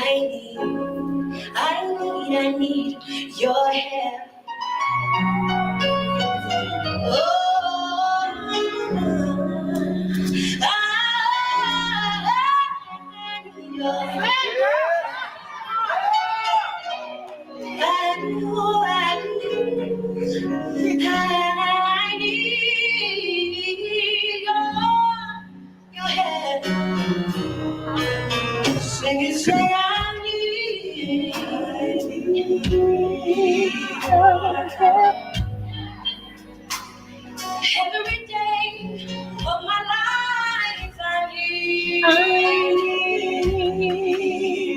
I need your help. Oh, I need your help. I need your help. Sing it, say I need your help. Every day of my life I need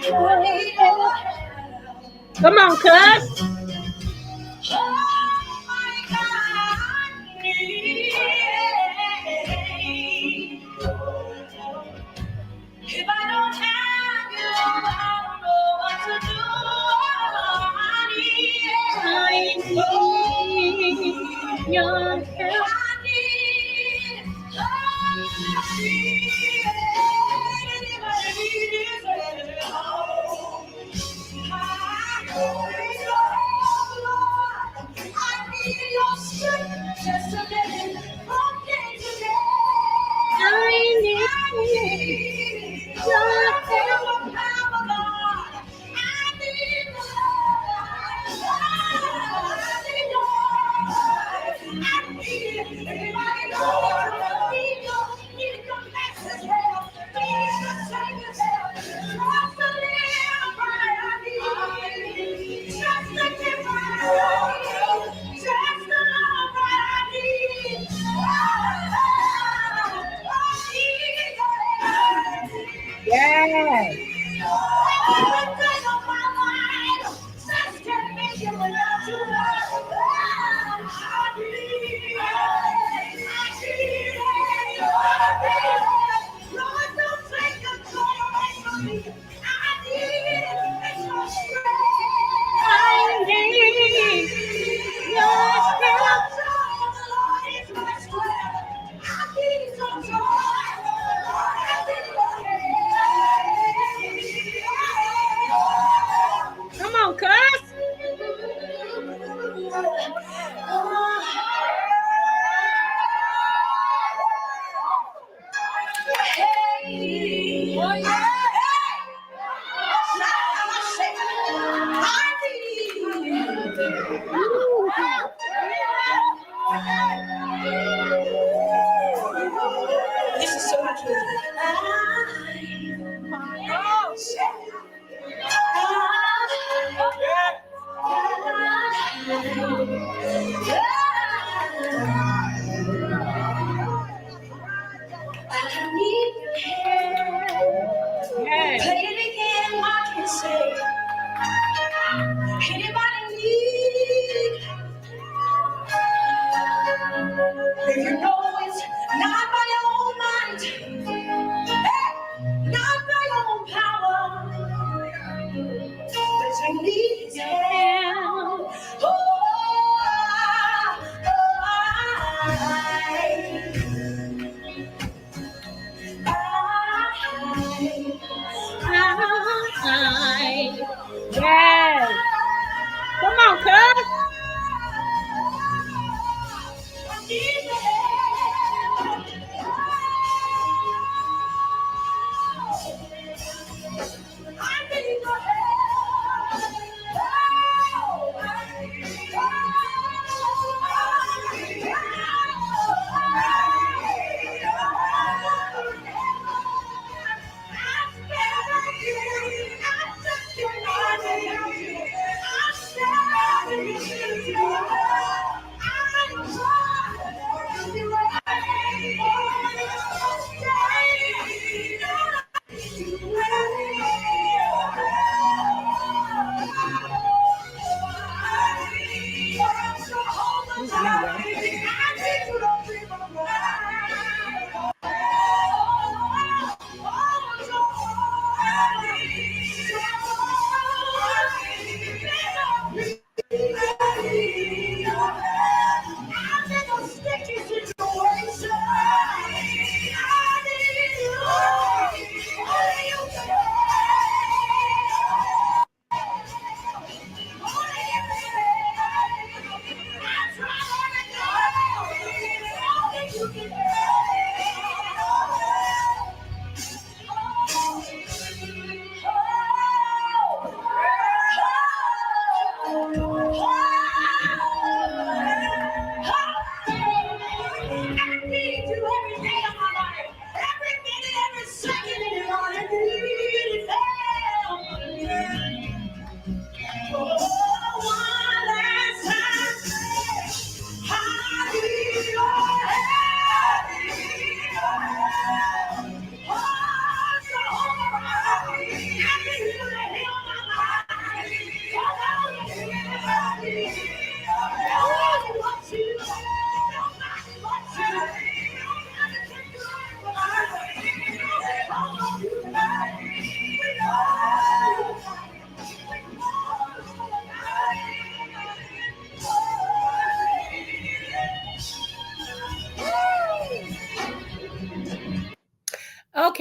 your help. Come on, cuz. Oh my God, I need if I don't have you, I don't know what to do. I need your help. I need your strength just a minute from day to day. I need your help. I need yes. I need your help. Come on, cuz. Hey, oh yeah. This is so much I need your help. Yes. Play it again, I can say. Anybody need? If you know it's not by your own mind, not by your own power, but you need your help. Yes. Come on, cuz.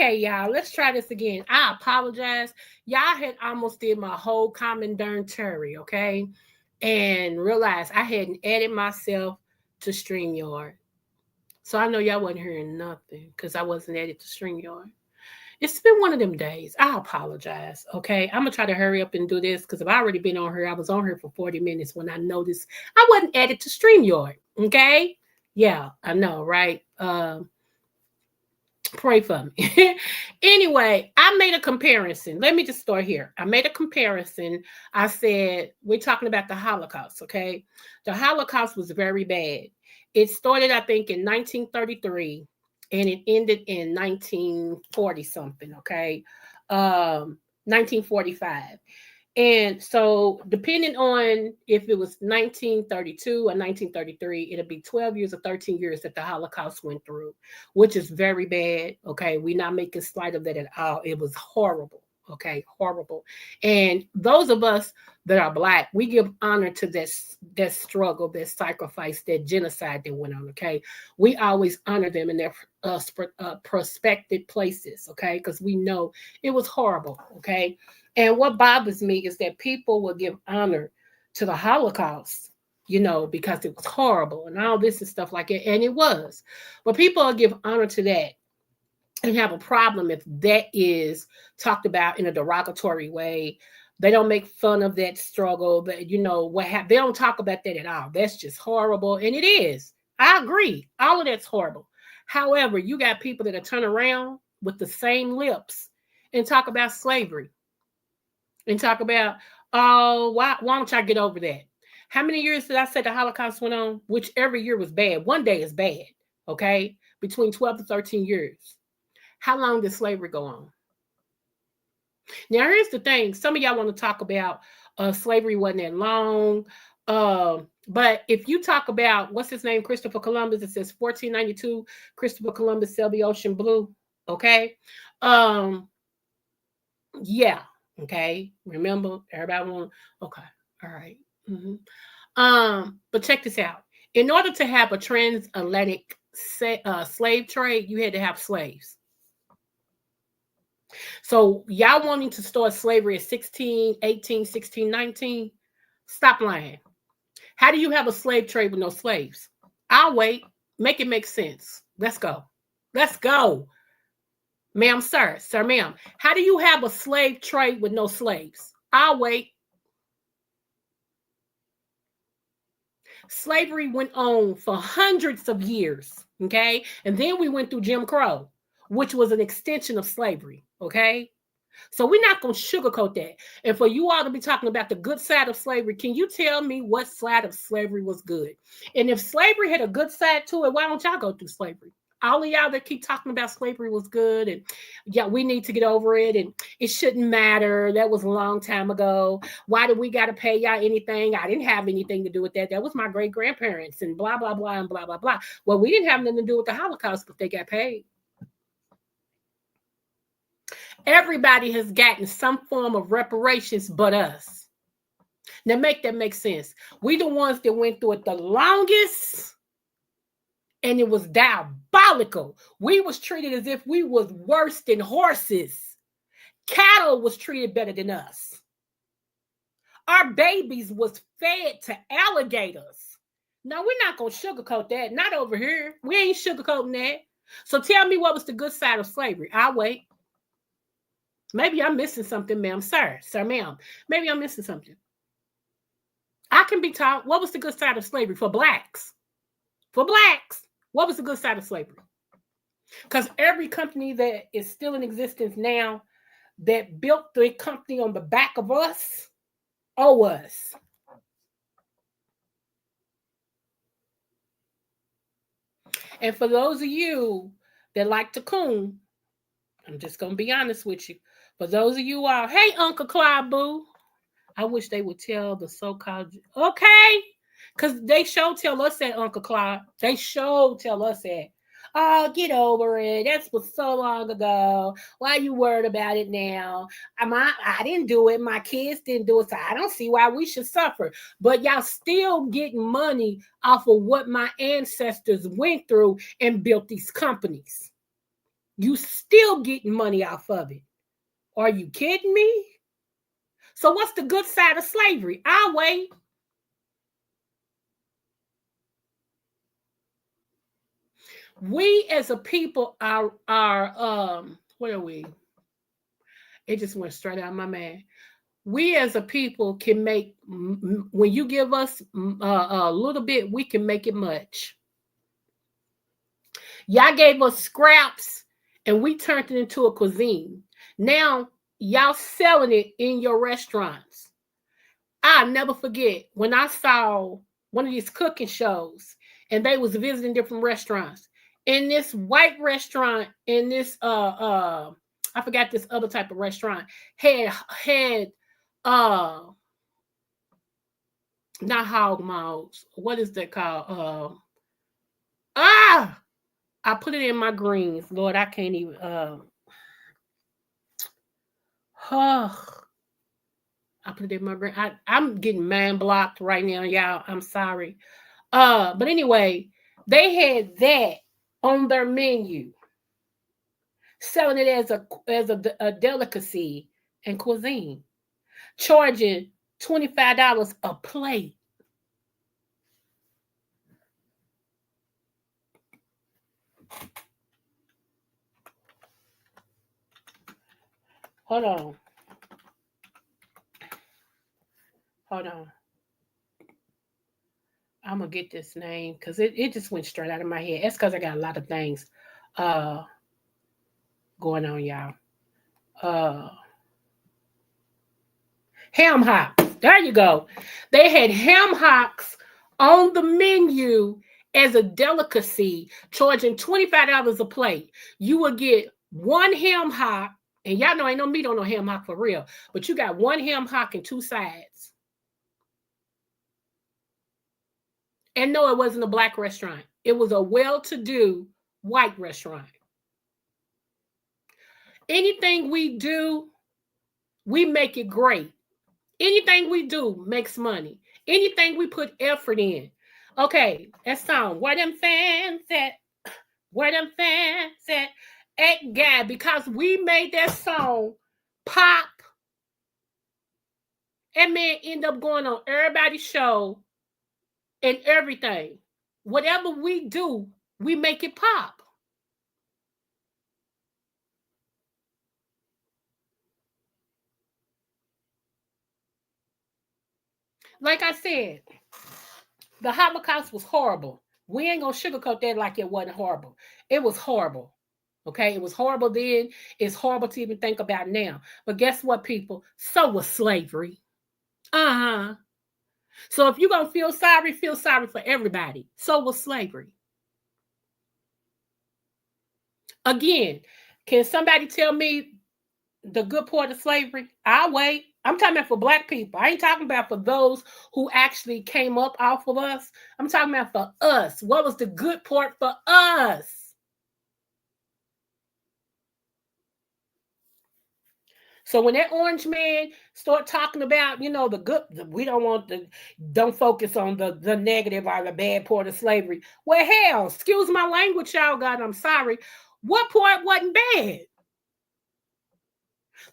Okay, y'all, let's try this again. I apologize. Y'all had almost did my whole commentary, okay? And realized I hadn't added myself to StreamYard. So I know y'all wasn't hearing nothing because I wasn't added to StreamYard. It's been one of them days. I apologize. Okay. I'm gonna try to hurry up and do this because I've already been on here. I was on here for 40 minutes when I noticed I wasn't added to StreamYard. Okay. Yeah, I know, right? Pray for me. Anyway, I made a comparison. Let me just start here. I made a comparison. I said, we're talking about the Holocaust, okay? The Holocaust was very bad. It started, I think, in 1933 and it ended in 1940 something, okay? 1945. And so, depending on if it was 1932 or 1933, it'll be 12 years or 13 years that the Holocaust went through, which is very bad. Okay. We're not making light of that at all. It was horrible. Okay. Horrible. And those of us that are Black, we give honor to that struggle, that sacrifice, that genocide that went on. Okay. We always honor them in their prospective places. Okay. Because we know it was horrible. Okay. And what bothers me is that people will give honor to the Holocaust, because it was horrible and all this and stuff like it. And it was. But people will give honor to that and have a problem if that is talked about in a derogatory way. They don't make fun of that struggle. But they don't talk about that at all. That's just horrible. And it is. I agree. All of that's horrible. However, you got people that are turn around with the same lips and talk about slavery. And talk about, oh, why don't y'all get over that? How many years did I say the Holocaust went on? Which every year was bad. One day is bad, okay? Between 12 to 13 years. How long did slavery go on? Now, here's the thing. Some of y'all want to talk about slavery wasn't that long. But if you talk about, what's his name, Christopher Columbus, it says 1492, Christopher Columbus sailed the ocean blue, okay? Yeah. Okay. Remember, everybody want. Okay. All right. But check this out. In order to have a transatlantic slave trade, you had to have slaves. So y'all wanting to start slavery at 16, 18, 16, 19, stop lying. How do you have a slave trade with no slaves? I'll wait. Make it make sense. Let's go. Let's go. Ma'am, sir, ma'am, how do you have a slave trade with no slaves? I'll wait. Slavery went on for hundreds of years, okay? And then we went through Jim Crow, which was an extension of slavery, okay? So we're not going to sugarcoat that. And for you all to be talking about the good side of slavery, can you tell me what side of slavery was good? And if slavery had a good side to it, why don't y'all go through slavery? All of y'all that keep talking about slavery was good and yeah, we need to get over it and it shouldn't matter. That was a long time ago. Why do we got to pay y'all anything? I didn't have anything to do with that. That was my great grandparents and blah, blah, blah, and blah, blah, blah. Well, we didn't have nothing to do with the Holocaust, but they got paid. Everybody has gotten some form of reparations but us. Now make that make sense. We the ones that went through it the longest. And it was diabolical. We was treated as if we was worse than horses. Cattle was treated better than us. Our babies was fed to alligators. No, we're not going to sugarcoat that. Not over here. We ain't sugarcoating that. So tell me what was the good side of slavery. I'll wait. Maybe I'm missing something, ma'am. Sir, ma'am. Maybe I'm missing something. I can be taught what was the good side of slavery for Blacks. For Blacks. What was the good side of slavery? Because every company that is still in existence now that built the company on the back of us owe us. And for those of you that like to coon, I'm just going to be honest with you. For those of you all, hey, Uncle Clyde Boo. I wish they would tell the so-called, okay? Because they sure tell us that, Uncle Clyde. They sure tell us that. Oh, get over it. That was so long ago. Why are you worried about it now? I didn't do it. My kids didn't do it. So I don't see why we should suffer. But y'all still getting money off of what my ancestors went through and built these companies. You still getting money off of it. Are you kidding me? So what's the good side of slavery? I'll wait. We as a people are what are we? It just went straight out of my mind. We as a people can make, when you give us a little bit, we can make it much. Y'all gave us scraps and we turned it into a cuisine. Now y'all selling it in your restaurants. I'll never forget when I saw one of these cooking shows and they was visiting different restaurants. In this white restaurant, in this I forgot this other type of restaurant, had uh not hog maws. What is that called? I put it in my greens. Lord, I can't even I put it in my brain. I'm getting man blocked right now, y'all. I'm sorry. But anyway, they had that on their menu, selling it as a delicacy and cuisine, charging $25 a plate. Hold on. Hold on. I'm gonna get this name because it just went straight out of my head. That's because I got a lot of things uh going on, y'all. Uh Ham hocks. There you go. They had ham hocks on the menu as a delicacy, charging $25 a plate. You would get one ham hock, and y'all know ain't no meat on no ham hock for real, but you got one ham hock and two sides. And no, it wasn't a black restaurant. It was a well-to-do white restaurant. Anything we do, we make it great. Anything we do makes money. Anything we put effort in. Okay, that song. Where them fans at? Where them fans at? At God, because we made that song pop. That man end up going on everybody's show and everything. Whatever we do, we make it pop. Like I said, the Holocaust was horrible. We ain't gonna sugarcoat that like it wasn't horrible. It was horrible. Okay, it was horrible then. It's horrible to even think about now. But guess what, people? So was slavery. Uh-huh. So if you're gonna feel sorry for everybody. So was slavery. Again, can somebody tell me the good part of slavery? I'll wait. I'm talking about for black people. I ain't talking about for those who actually came up off of us. I'm talking about for us. What was the good part for us? So when that orange man start talking about, the good, we don't focus on the negative or the bad part of slavery. Well, hell, excuse my language, y'all. God, I'm sorry. What part wasn't bad?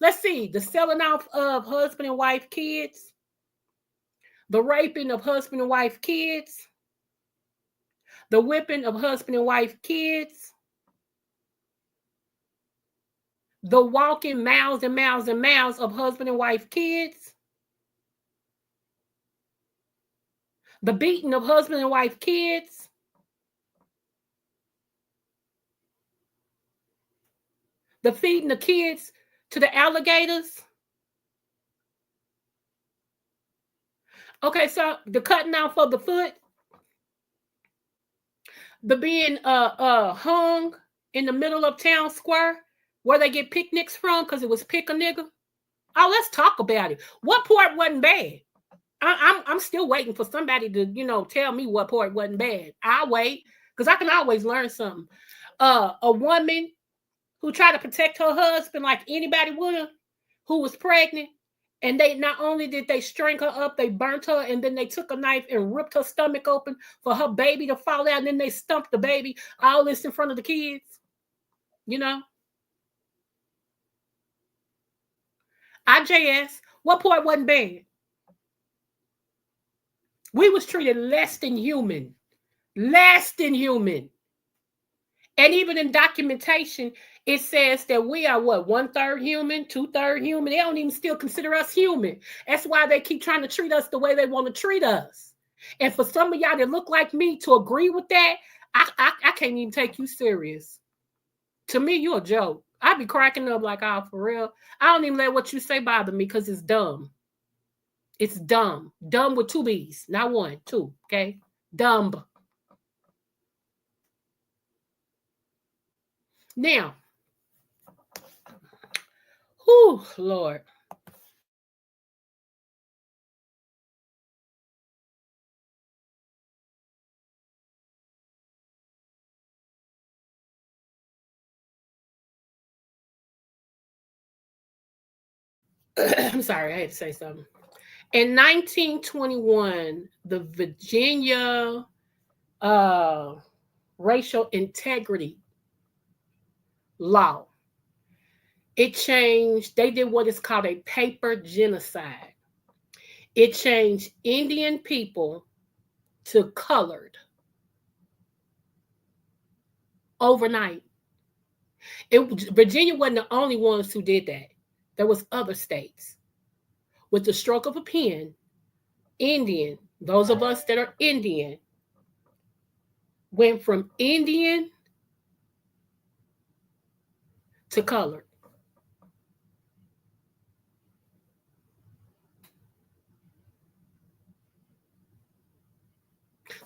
Let's see, the selling off of husband and wife kids, the raping of husband and wife kids, the whipping of husband and wife kids, the walking miles and miles and miles of husband and wife kids, the beating of husband and wife kids, the feeding the kids to the alligators. Okay, so the cutting off of the foot, the being hung in the middle of town square where they get picnics from because it was pick a nigga. Oh, let's talk about it. What part wasn't bad? I'm still waiting for somebody to tell me what part wasn't bad. I'll wait because I can always learn something. A woman who tried to protect her husband like anybody would, who was pregnant, and they not only did they string her up, they burnt her, and then they took a knife and ripped her stomach open for her baby to fall out, and then they stumped the baby. All this in front of the kids. IJS, what part wasn't bad? We was treated less than human. Less than human. And even in documentation, it says that we are what, 1/3 human, 2/3 human. They don't even still consider us human. That's why they keep trying to treat us the way they want to treat us. And for some of y'all that look like me to agree with that, I can't even take you serious. To me, you a joke. I be cracking up like, oh, for real. I don't even let what you say bother me because it's dumb. It's dumb. Dumb with two B's, not one, two. Okay, dumb. Now, whew, Lord. I'm sorry, I had to say something. In 1921, the Virginia uh, racial integrity law, it changed. They did what is called a paper genocide. It changed Indian people to colored overnight. Virginia wasn't the only ones who did that. There was other states. With the stroke of a pen, Indian, those of us that are Indian, went from Indian to colored.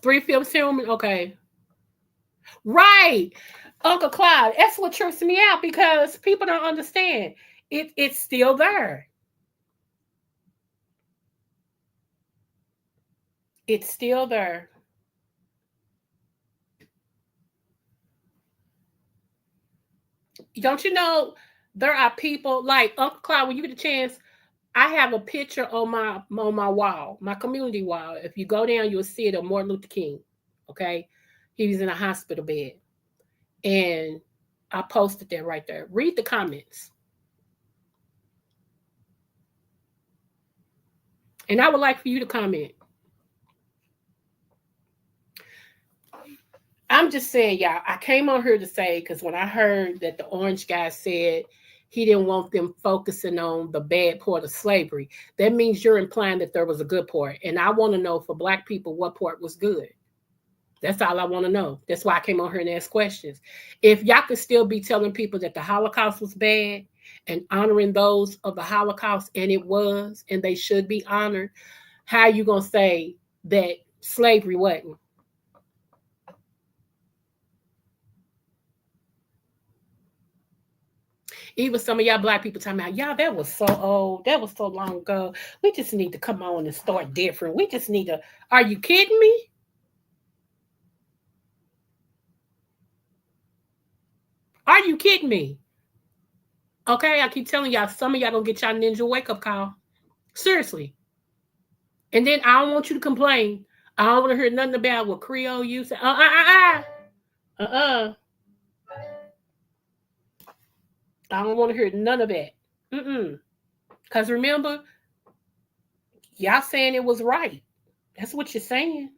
Three-fifths human, okay. Right. Uncle Clyde, that's what trips me out because people don't understand. It's still there. It's still there. Don't you know there are people like Uncle Clyde, when you get a chance, I have a picture on my wall, my community wall. If you go down, you'll see it of Martin Luther King. Okay. He was in a hospital bed. And I posted that right there. Read the comments. And I would like for you to comment. I'm just saying, y'all, I came on here to say, because when I heard that the orange guy said he didn't want them focusing on the bad part of slavery, that means you're implying that there was a good part. And I want to know for Black people what part was good. That's all I want to know. That's why I came on here and asked questions. If y'all could still be telling people that the Holocaust was bad and honoring those of the Holocaust, and it was, and they should be honored, how are you going to say that slavery wasn't? Even some of y'all Black people talking about, y'all, that was so old. That was so long ago. We just need to come on and start different. We just need to, are you kidding me? Are you kidding me? Okay, I keep telling y'all, some of y'all don't get y'all ninja wake up call. Seriously. And then I don't want you to complain. I don't want to hear nothing about what Creole you say. Uh. I don't want to hear none of that. Because remember, y'all saying it was right. That's what you're saying.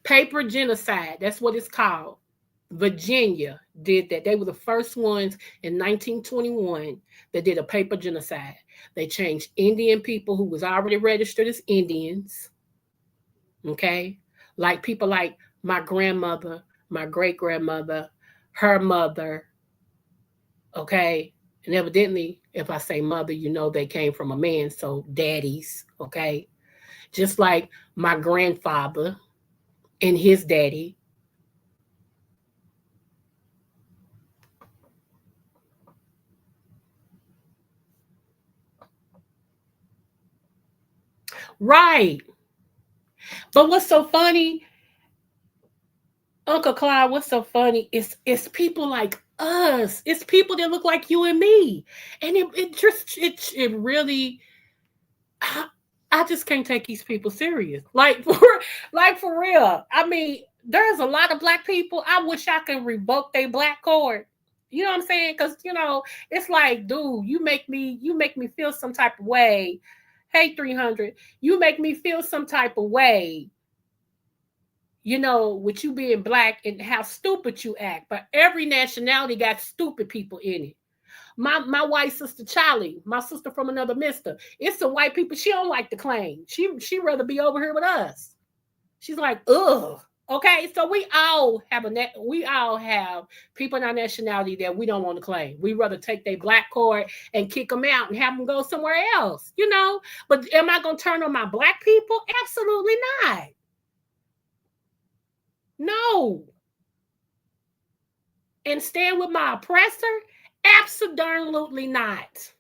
Paper genocide. That's what it's called. Virginia did that. They were the first ones in 1921 that did a paper genocide. They changed Indian people who was already registered as Indians. Okay. Like people like my grandmother, my great grandmother, her mother. Okay. And evidently, if I say mother, you know they came from a man. So daddies. Okay. Just like my grandfather and his daddy. Right. But what's so funny, Uncle Clyde, what's so funny is it's people like us. It's people that look like you and me. And it just it really I just can't take these people serious. Like for real. I mean, there's a lot of Black people. I wish I could revoke their Black card. You know what I'm saying? Because it's like, dude, you make me feel some type of way. Hey, 300, you make me feel some type of way. With you being black and how stupid you act. But every nationality got stupid people in it. My white sister Charlie, my sister from another mister. It's the white people she don't like to claim. She rather be over here with us. She's like, ugh. Okay, so we all have people in our nationality that we don't want to claim. We rather take their black card and kick them out and have them go somewhere else. But am I gonna turn on my black people? Absolutely not. No. And stand with my oppressor? Absolutely not.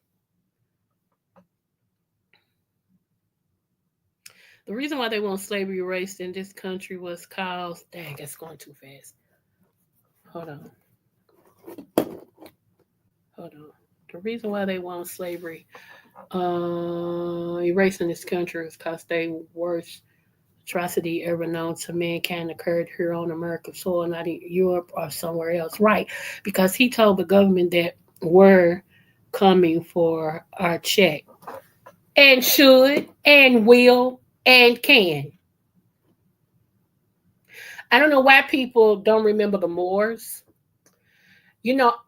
The reason why they want slavery erased in this country was caused. Dang, that's going too fast. Hold on. Hold on. The reason why they want slavery erased in this country is because they worst atrocity ever known to mankind occurred here on American soil, not in Europe or somewhere else. Right. Because he told the government that we're coming for our check. And should and will and can. I don't know why people don't remember the Moors.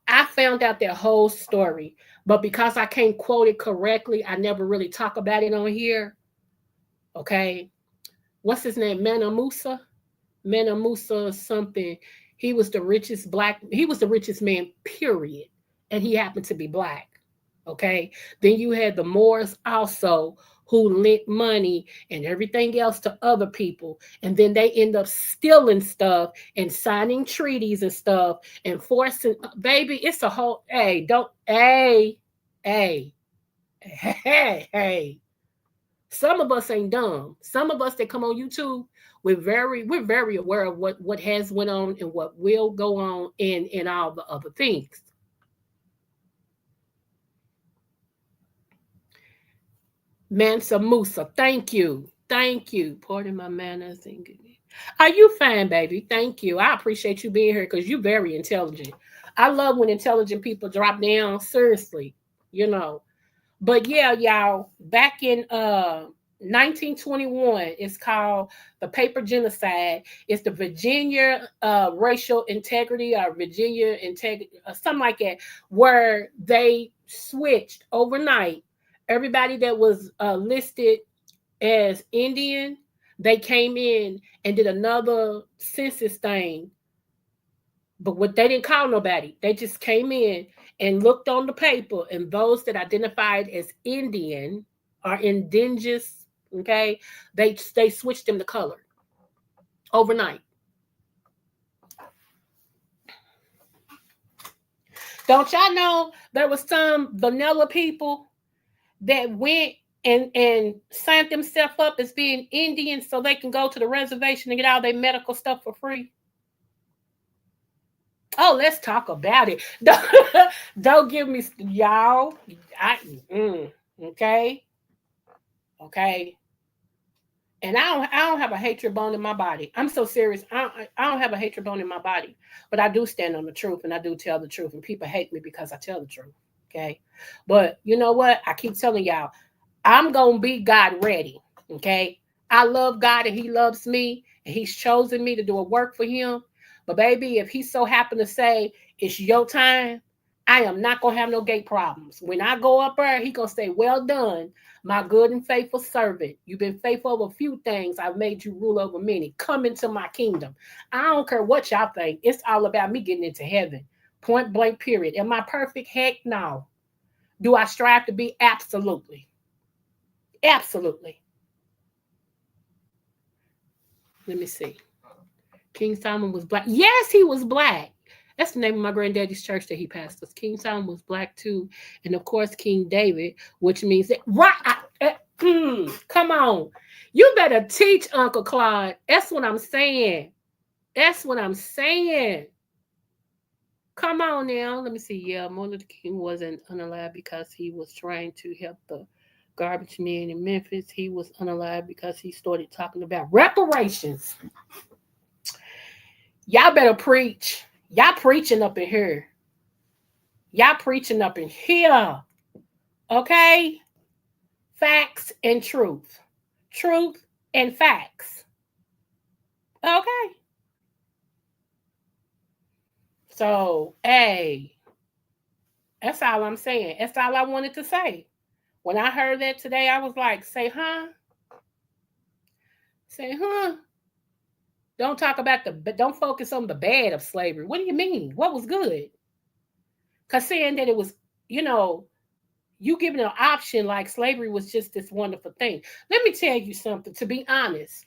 I found out their whole story, but because I can't quote it correctly, I never really talk about it on here. Okay. What's his name? Mansa Musa something. He was the richest man, period. And he happened to be black. Okay. Then you had the Moors also who lent money and everything else to other people. And then they end up stealing stuff and signing treaties and stuff and forcing, baby, it's a whole, hey, hey. Some of us ain't dumb. Some of us that come on YouTube, we're very aware of what has went on and what will go on in all the other things. Mansa Musa, thank you. Thank you. Pardon my manners. Are you fine, baby? Thank you. I appreciate you being here because you're very intelligent. I love when intelligent people drop down. Seriously, you know. But yeah, y'all, back in 1921, it's called the Paper Genocide. It's the Virginia Racial Integrity or Virginia Integrity, something like that, where they switched overnight. Everybody that was listed as Indian, they came in and did another census thing. But what they didn't call nobody, they just came in and looked on the paper, and those that identified as Indian or indigenous, okay, they switched them to color overnight. Don't y'all know there was some vanilla people that went and signed themselves up as being Indian so they can go to the reservation and get all their medical stuff for free? Oh, let's talk about it. Don't give me y'all. I okay, okay. And I don't have a hatred bone in my body. I'm so serious. I don't have a hatred bone in my body, but I do stand on the truth and I do tell the truth. And people hate me because I tell the truth. Okay, but you know what? I keep telling y'all, I'm gonna be God ready. Okay, I love God and He loves me and He's chosen me to do a work for Him. But baby, if He so happen to say it's your time, I am not gonna have no gate problems. When I go up there, He gonna say, "Well done, my good and faithful servant. You've been faithful over a few things. I've made you rule over many. Come into my kingdom." I don't care what y'all think. It's all about me getting into heaven. Point blank. Period. Am I perfect? Heck no. Do I strive to be? Absolutely. Absolutely. Let me see. King Solomon was black. Yes, he was black. That's the name of my granddaddy's church that he pastored. King Solomon was black too, and of course King David, which means that right. Come on, you better teach Uncle Claude. That's what I'm saying. That's what I'm saying. Come on now. Let me see. Yeah, Martin Luther King wasn't unalive because he was trying to help the garbage men in Memphis. He was unalive because he started talking about reparations. Y'all better preach. Y'all preaching up in here. Y'all preaching up in here. Okay? Facts and truth. Truth and facts. Okay. So, hey, that's all I'm saying. That's all I wanted to say. When I heard that today, I was like, say, huh? Say, huh? Don't talk about don't focus on the bad of slavery. What do you mean? What was good? Because saying that it was, you know, you giving an option like slavery was just this wonderful thing. Let me tell you something, to be honest.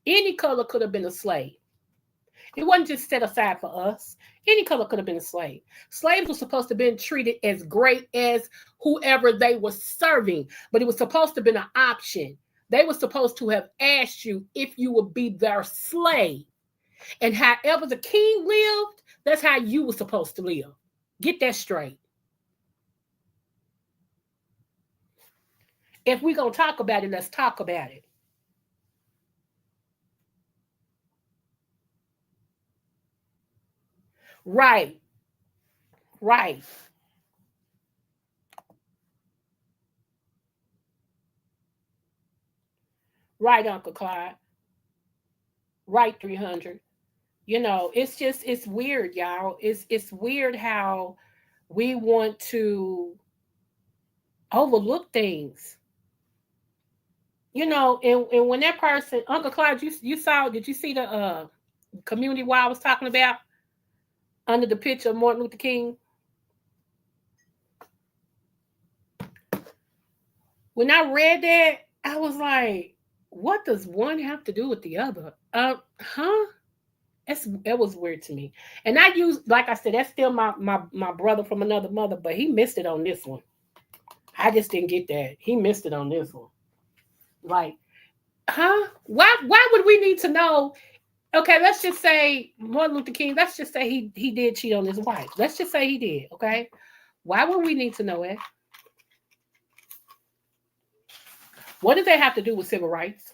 Any color could have been a slave. It wasn't just set aside for us. Any color could have been a slave. Slaves were supposed to have been treated as great as whoever they were serving, but it was supposed to have been an option. They were supposed to have asked you if you would be their slave. And however the king lived, that's how you were supposed to live. Get that straight. If we're going to talk about it, let's talk about it. Right, right, right, Uncle Clyde. Right, 300. It's just, it's weird, y'all. It's weird how we want to overlook things. And when that person, Uncle Clyde, you saw, did you see the community wall I was talking about under the picture of Martin Luther King? When I read that, I was like, what does one have to do with the other? Huh? It was weird to me. And I use, like I said, that's still my brother from another mother, but he missed it on this one. I just didn't get that. He missed it on this one. Like, huh? Why would we need to know? Okay, let's just say Martin Luther King, let's just say he did cheat on his wife. Let's just say he did, okay? Why would we need to know it? What does that have to do with civil rights?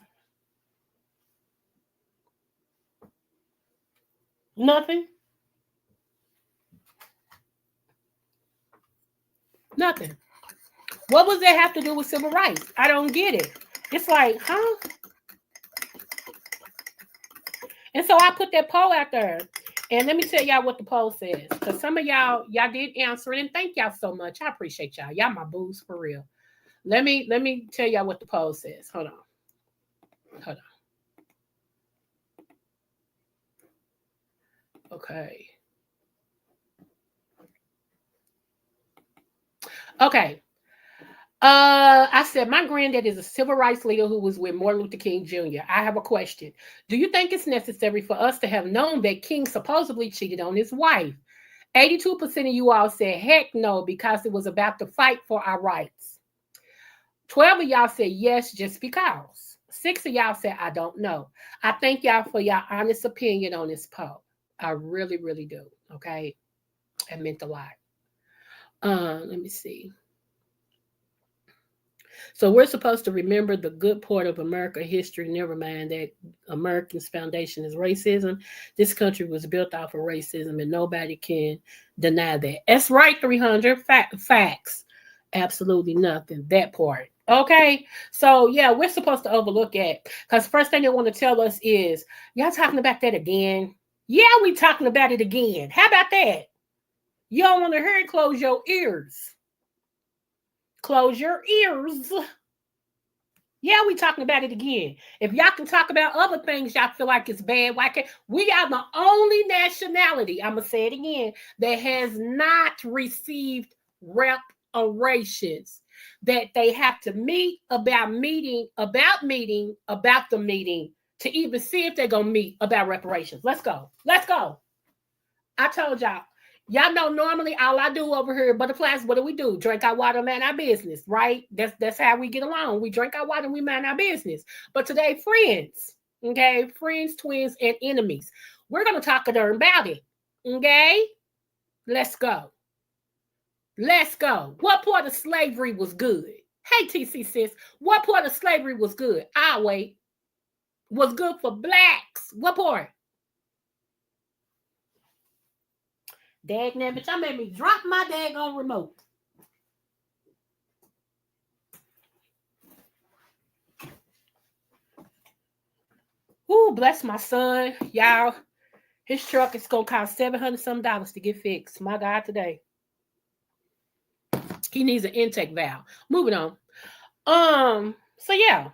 Nothing. Nothing. What does that have to do with civil rights? I don't get it. It's like, huh? And so I put that poll out there. And let me tell y'all what the poll says. Because some of y'all did answer it. And thank y'all so much. I appreciate y'all. Y'all my booze for real. Let me tell y'all what the poll says. Hold on. Hold on. Okay. Okay. I said my granddad is a civil rights leader who was with Martin Luther King Jr. I have a question. Do you think it's necessary for us to have known that King supposedly cheated on his wife? 82% of you all said heck no, because it was about the fight for our rights. 12 of y'all said yes, just because. 6 of y'all said I don't know. I thank y'all for your honest opinion on this poll. I really, really do. Okay. That meant a lot. Let me see. So we're supposed to remember the good part of America history, never mind that Americans' foundation is racism. This country was built off of racism, and nobody can deny that. That's right, 300. Facts. Absolutely nothing. That part. Okay. So, yeah, we're supposed to overlook it. Because first thing they want to tell us is, y'all talking about that again? Yeah, we talking about it again. How about that? You don't want to hear it, close your ears. Close your ears. Yeah, we talking about it again. If y'all can talk about other things y'all feel like it's bad, why can't we are the only nationality, I'm gonna say it again, that has not received reparations. That they have to meet about the meeting to even see if they're gonna meet about reparations. Let's go. Let's go. I told y'all know normally all I do over here, butterflies, what do? Drink our water, mind our business, right? That's how we get along. We drink our water and we mind our business. But today, friends, okay, friends, twins, and enemies. We're gonna talk about it. Okay? Let's go. Let's go. What part of slavery was good? Hey, TC sis, what part of slavery was good? I'll wait. Was good for blacks. What part? Dagnabbit, y'all made me drop my daggone remote. Ooh, bless my son. Y'all, his truck is going to cost $700 some to get fixed. My God, today. He needs an intake valve. Moving on. So yeah.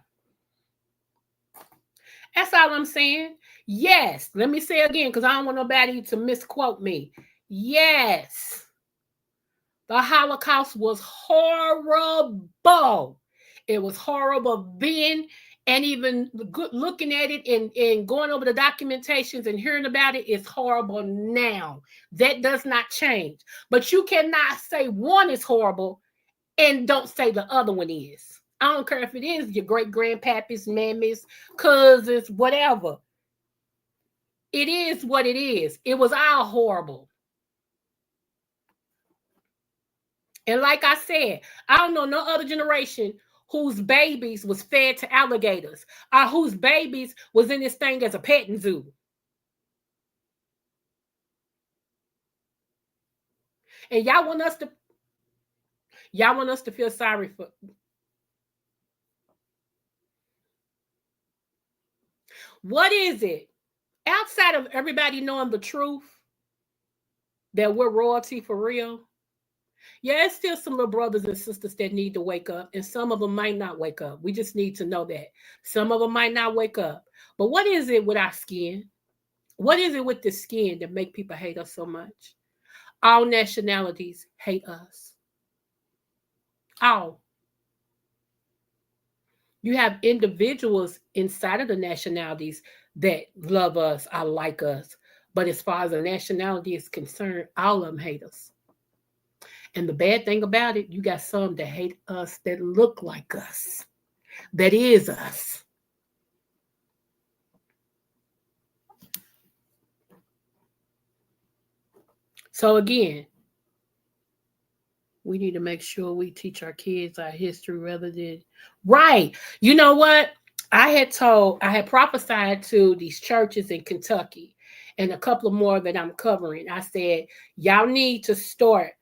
That's all I'm saying. Yes. Let me say again, because I don't want nobody to misquote me. Yes. The Holocaust was horrible. It was horrible then, and even looking at it and going over the documentations and hearing about it is horrible now. That does not change. But you cannot say one is horrible and don't say the other one is. I don't care if it is your great-grandpappy's, mammies, cousins, whatever. It is what it is. It was all horrible. And like I said, I don't know no other generation whose babies was fed to alligators or whose babies was in this thing as a petting zoo. And y'all want us to feel sorry for. What is it? Outside of everybody knowing the truth that we're royalty for real, yeah, it's still some little brothers and sisters that need to wake up, and some of them might not wake up. We just need to know that. Some of them might not wake up. But what is it with our skin? What is it with the skin that make people hate us so much? All nationalities hate us. All. You have individuals inside of the nationalities that love us, or like us. But as far as the nationality is concerned, all of them hate us. And the bad thing about it, you got some that hate us that look like us. That is us. So again, we need to make sure we teach our kids our history rather than right. You know what? I had prophesied to these churches in Kentucky and a couple of more that I'm covering. I said, y'all need to start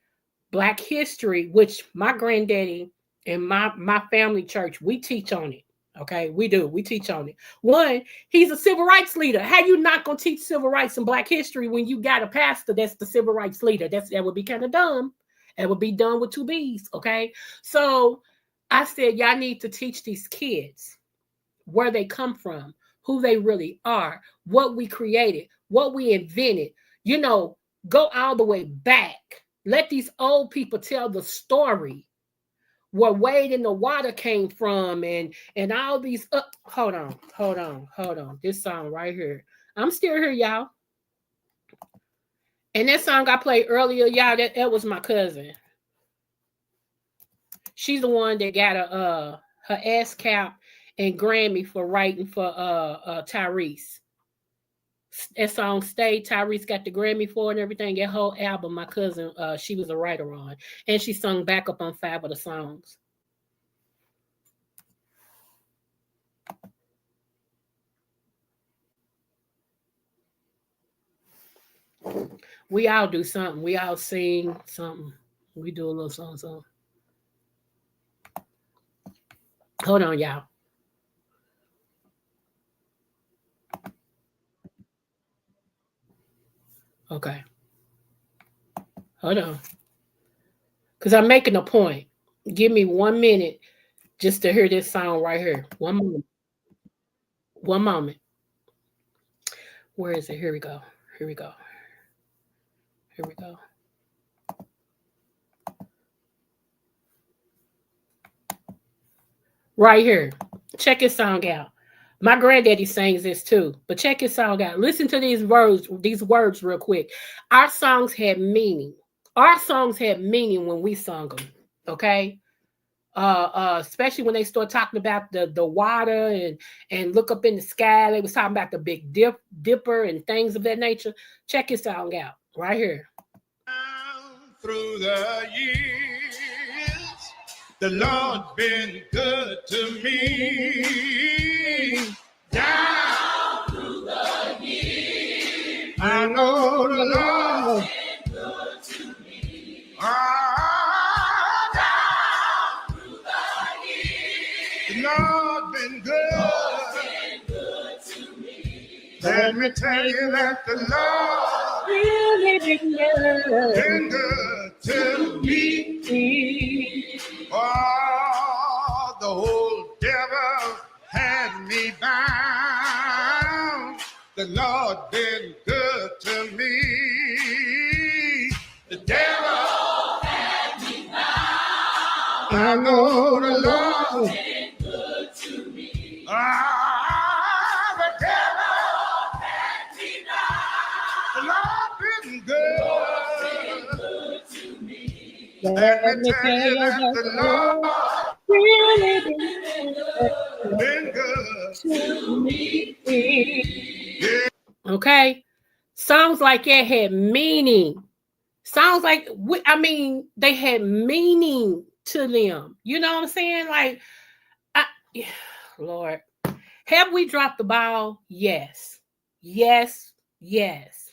Black history, which my granddaddy and my family church, we teach on it. Okay, we do. We teach on it. One, he's a civil rights leader. How you not gonna teach civil rights and Black history when you got a pastor that's the civil rights leader? That would be kind of dumb. It would be done with two B's. Okay, so I said y'all need to teach these kids where they come from, who they really are, what we created, what we invented. You know, go all the way back. Let these old people tell the story where Wade in the Water came from and all these. Hold on. This song right here. I'm still here, y'all. And that song I played earlier, y'all, that was my cousin. She's the one that got her ASCAP and Grammy for writing for Tyrese. That song stayed. Tyrese got the Grammy for it and everything. That whole album, my cousin, she was a writer on. And she sung backup on 5 of the songs. We all do something. We all sing something. We do a little song. Hold on, y'all. Okay. Hold on. Because I'm making a point. Give me 1 minute just to hear this song right here. One moment. One moment. Where is it? Here we go. Here we go. Here we go. Right here. Check this song out. My granddaddy sings this too, but check his song out. Listen to these words real quick. Our songs had meaning. Our songs had meaning when we sung them. Okay. Especially when they start talking about the water and look up in the sky. They was talking about the Big Dipper and things of that nature. Check his song out right here. Through the years, the Lord's been good to me. Down through the years, I know the Lord The Lord been good. Let me tell you that the Lord really been been good to me. Oh, the whole devil had me bound. The Lord been good to me. The devil had me bound. I know the Lord been good to me. Ah, the devil had me bound. The Lord been good to me. Let me tell you that the Lord really been good to me. Okay, songs like that had meaning. Sounds like they had meaning to them. You know what I'm saying? Like, yeah, Lord, have we dropped the ball? Yes, yes, yes.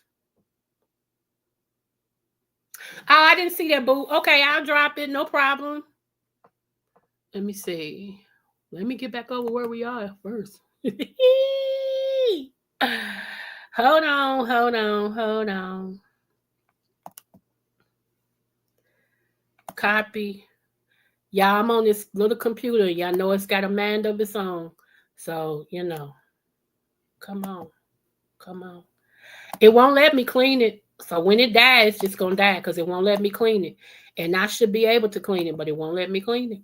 Oh, I didn't see that, boo. Okay, I'll drop it. No problem. Let me see. Let me get back over where we are first. Hold on, hold on, hold on. Copy. Y'all, I'm on this little computer. Y'all know it's got a mind of its own. So, come on. Come on. It won't let me clean it. So when it dies, it's just going to die because it won't let me clean it. And I should be able to clean it, but it won't let me clean it.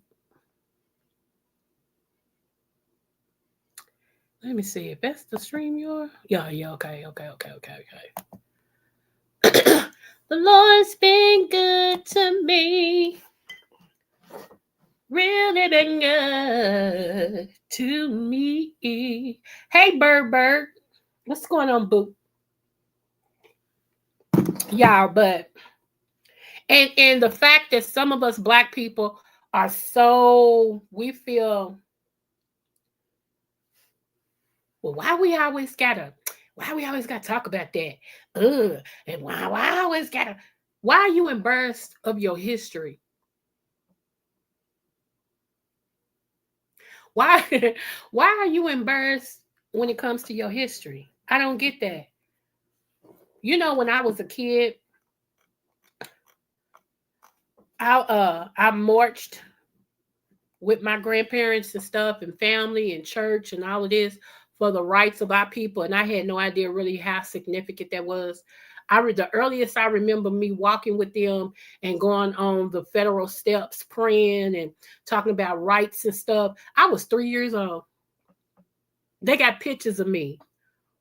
Let me see if that's the stream you're. Yeah, okay. The Lord's been good to me. Really been good to me. Hey, Bird. What's going on, boo? Y'all, but and the fact that some of us Black people are we feel, well, why we always gotta talk about that? And why I always gotta, why are you embarrassed of your history? Why why are you embarrassed when it comes to your history? I don't get that. When I was a kid, I marched with my grandparents and stuff and family and church and all of this for the rights of our people. And I had no idea really how significant that was. The earliest I remember me walking with them and going on the federal steps, praying and talking about rights and stuff. I was 3 years old. They got pictures of me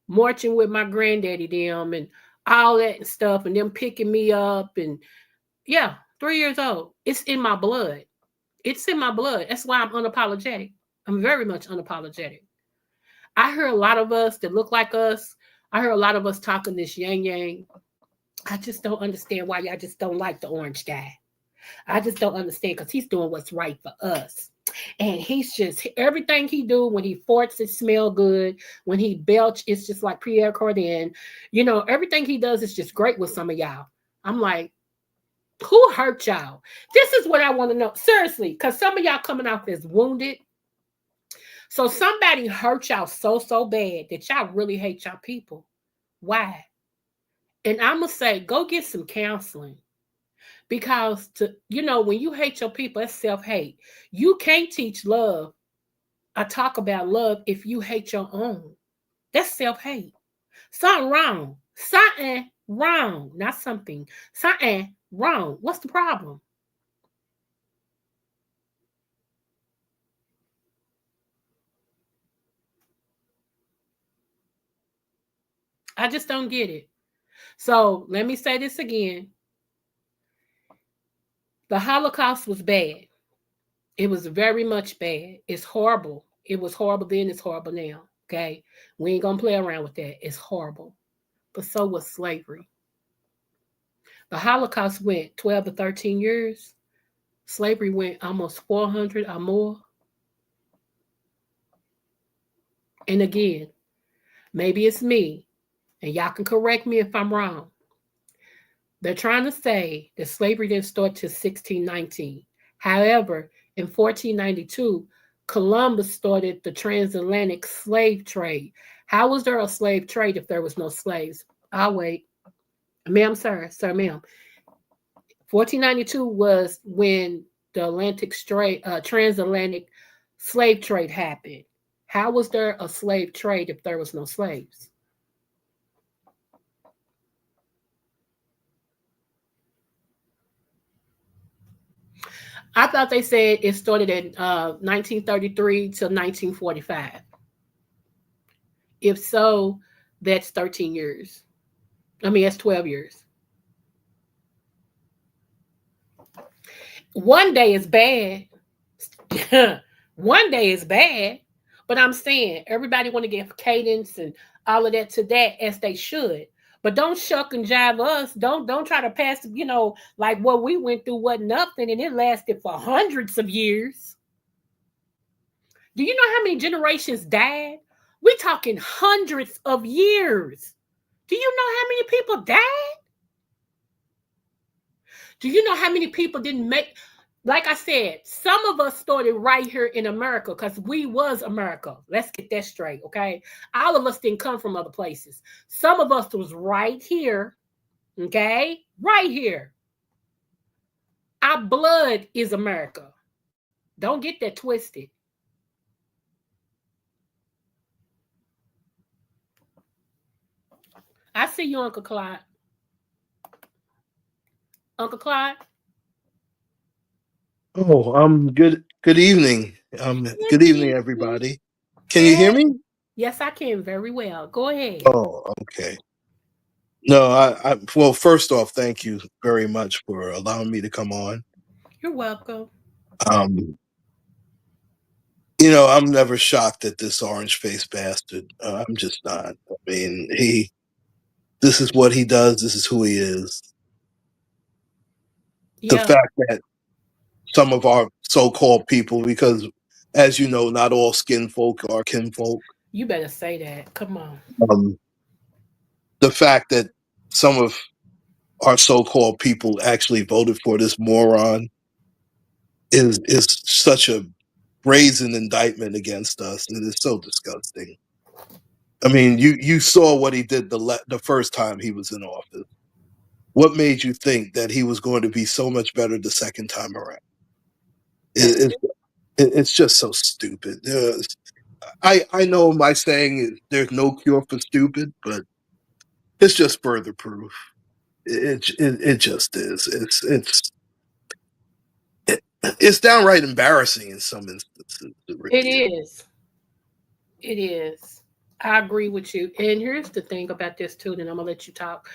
marching with my granddaddy them and all that and stuff, and them picking me up. And yeah, 3 years old. It's in my blood. It's in my blood. That's why I'm unapologetic. I'm very much unapologetic. I hear a lot of us that look like us. I hear a lot of us talking this yang. I just don't understand why y'all just don't like the orange guy. I just don't understand because he's doing what's right for us. And he's just, everything he do, when he farts, it smell good. When he belch, it's just like Pierre Cardin. Everything he does is just great with some of y'all. I'm like, who hurt y'all? This is what I want to know. Seriously, because some of y'all coming out as wounded. So somebody hurt y'all so bad that y'all really hate y'all people. Why? And I'm going to say, go get some counseling. Because, when you hate your people, it's self-hate. You can't teach love or talk about love if you hate your own. That's self-hate. Something wrong. Something wrong. Not something. Something wrong. What's the problem? I just don't get it. So let me say this again. The Holocaust was bad. It was very much bad. It's horrible. It was horrible then. It's horrible now. Okay. We ain't going to play around with that. It's horrible. But so was slavery. The Holocaust went 12 to 13 years. Slavery went almost 400 or more. And again, maybe it's me, and y'all can correct me if I'm wrong. They're trying to say that slavery didn't start till 1619. However, in 1492, Columbus started the transatlantic slave trade. How was there a slave trade if there was no slaves? I'll wait. Ma'am, sir, ma'am. 1492 was when the transatlantic slave trade happened. How was there a slave trade if there was no slaves? I thought they said it started in 1933 till 1945. If so, that's 13 years. I mean, that's 12 years. One day is bad. One day is bad, but I'm saying everybody want to give cadence and all of that to that as they should. But don't shuck and jive us. Don't try to pass, like what we went through wasn't nothing and it lasted for hundreds of years. Do you know how many generations died? We talking hundreds of years. Do you know how many people died? Do you know how many people didn't make, like I said, some of us started right here in America because we was America. Let's get that straight, okay? All of us didn't come from other places. Some of us was right here, okay? Right here. Our blood is America. Don't get that twisted. I see you, Uncle Clyde. Uncle Clyde? Oh, good. Good evening. Good Good evening, evening. everybody. Can you Hey. hear me? Yes, I can very well. Go ahead. Oh, okay. No, well, first off, thank you very much for allowing me to come on. You're welcome. Um, I'm never shocked at this orange-faced bastard. I'm just not. I mean, this is what he does. This is who he is. The Yeah, fact that some of our so-called people, because as you know, not all skin folk are kinfolk. you better say that. Come on. Um, the fact that some of our so-called people actually voted for this moron is such a brazen indictment against us. It is so disgusting. I mean, you saw what he did the first time he was in office. What made you think that he was going to be so much better the second time around? That's It, it's just so stupid. I know my saying is there's no cure for stupid, but it's just further proof. It just is. It's downright embarrassing in some instances. It it really is. is. It is. I agree with you. And here's the thing about this too, then I'm gonna let you talk.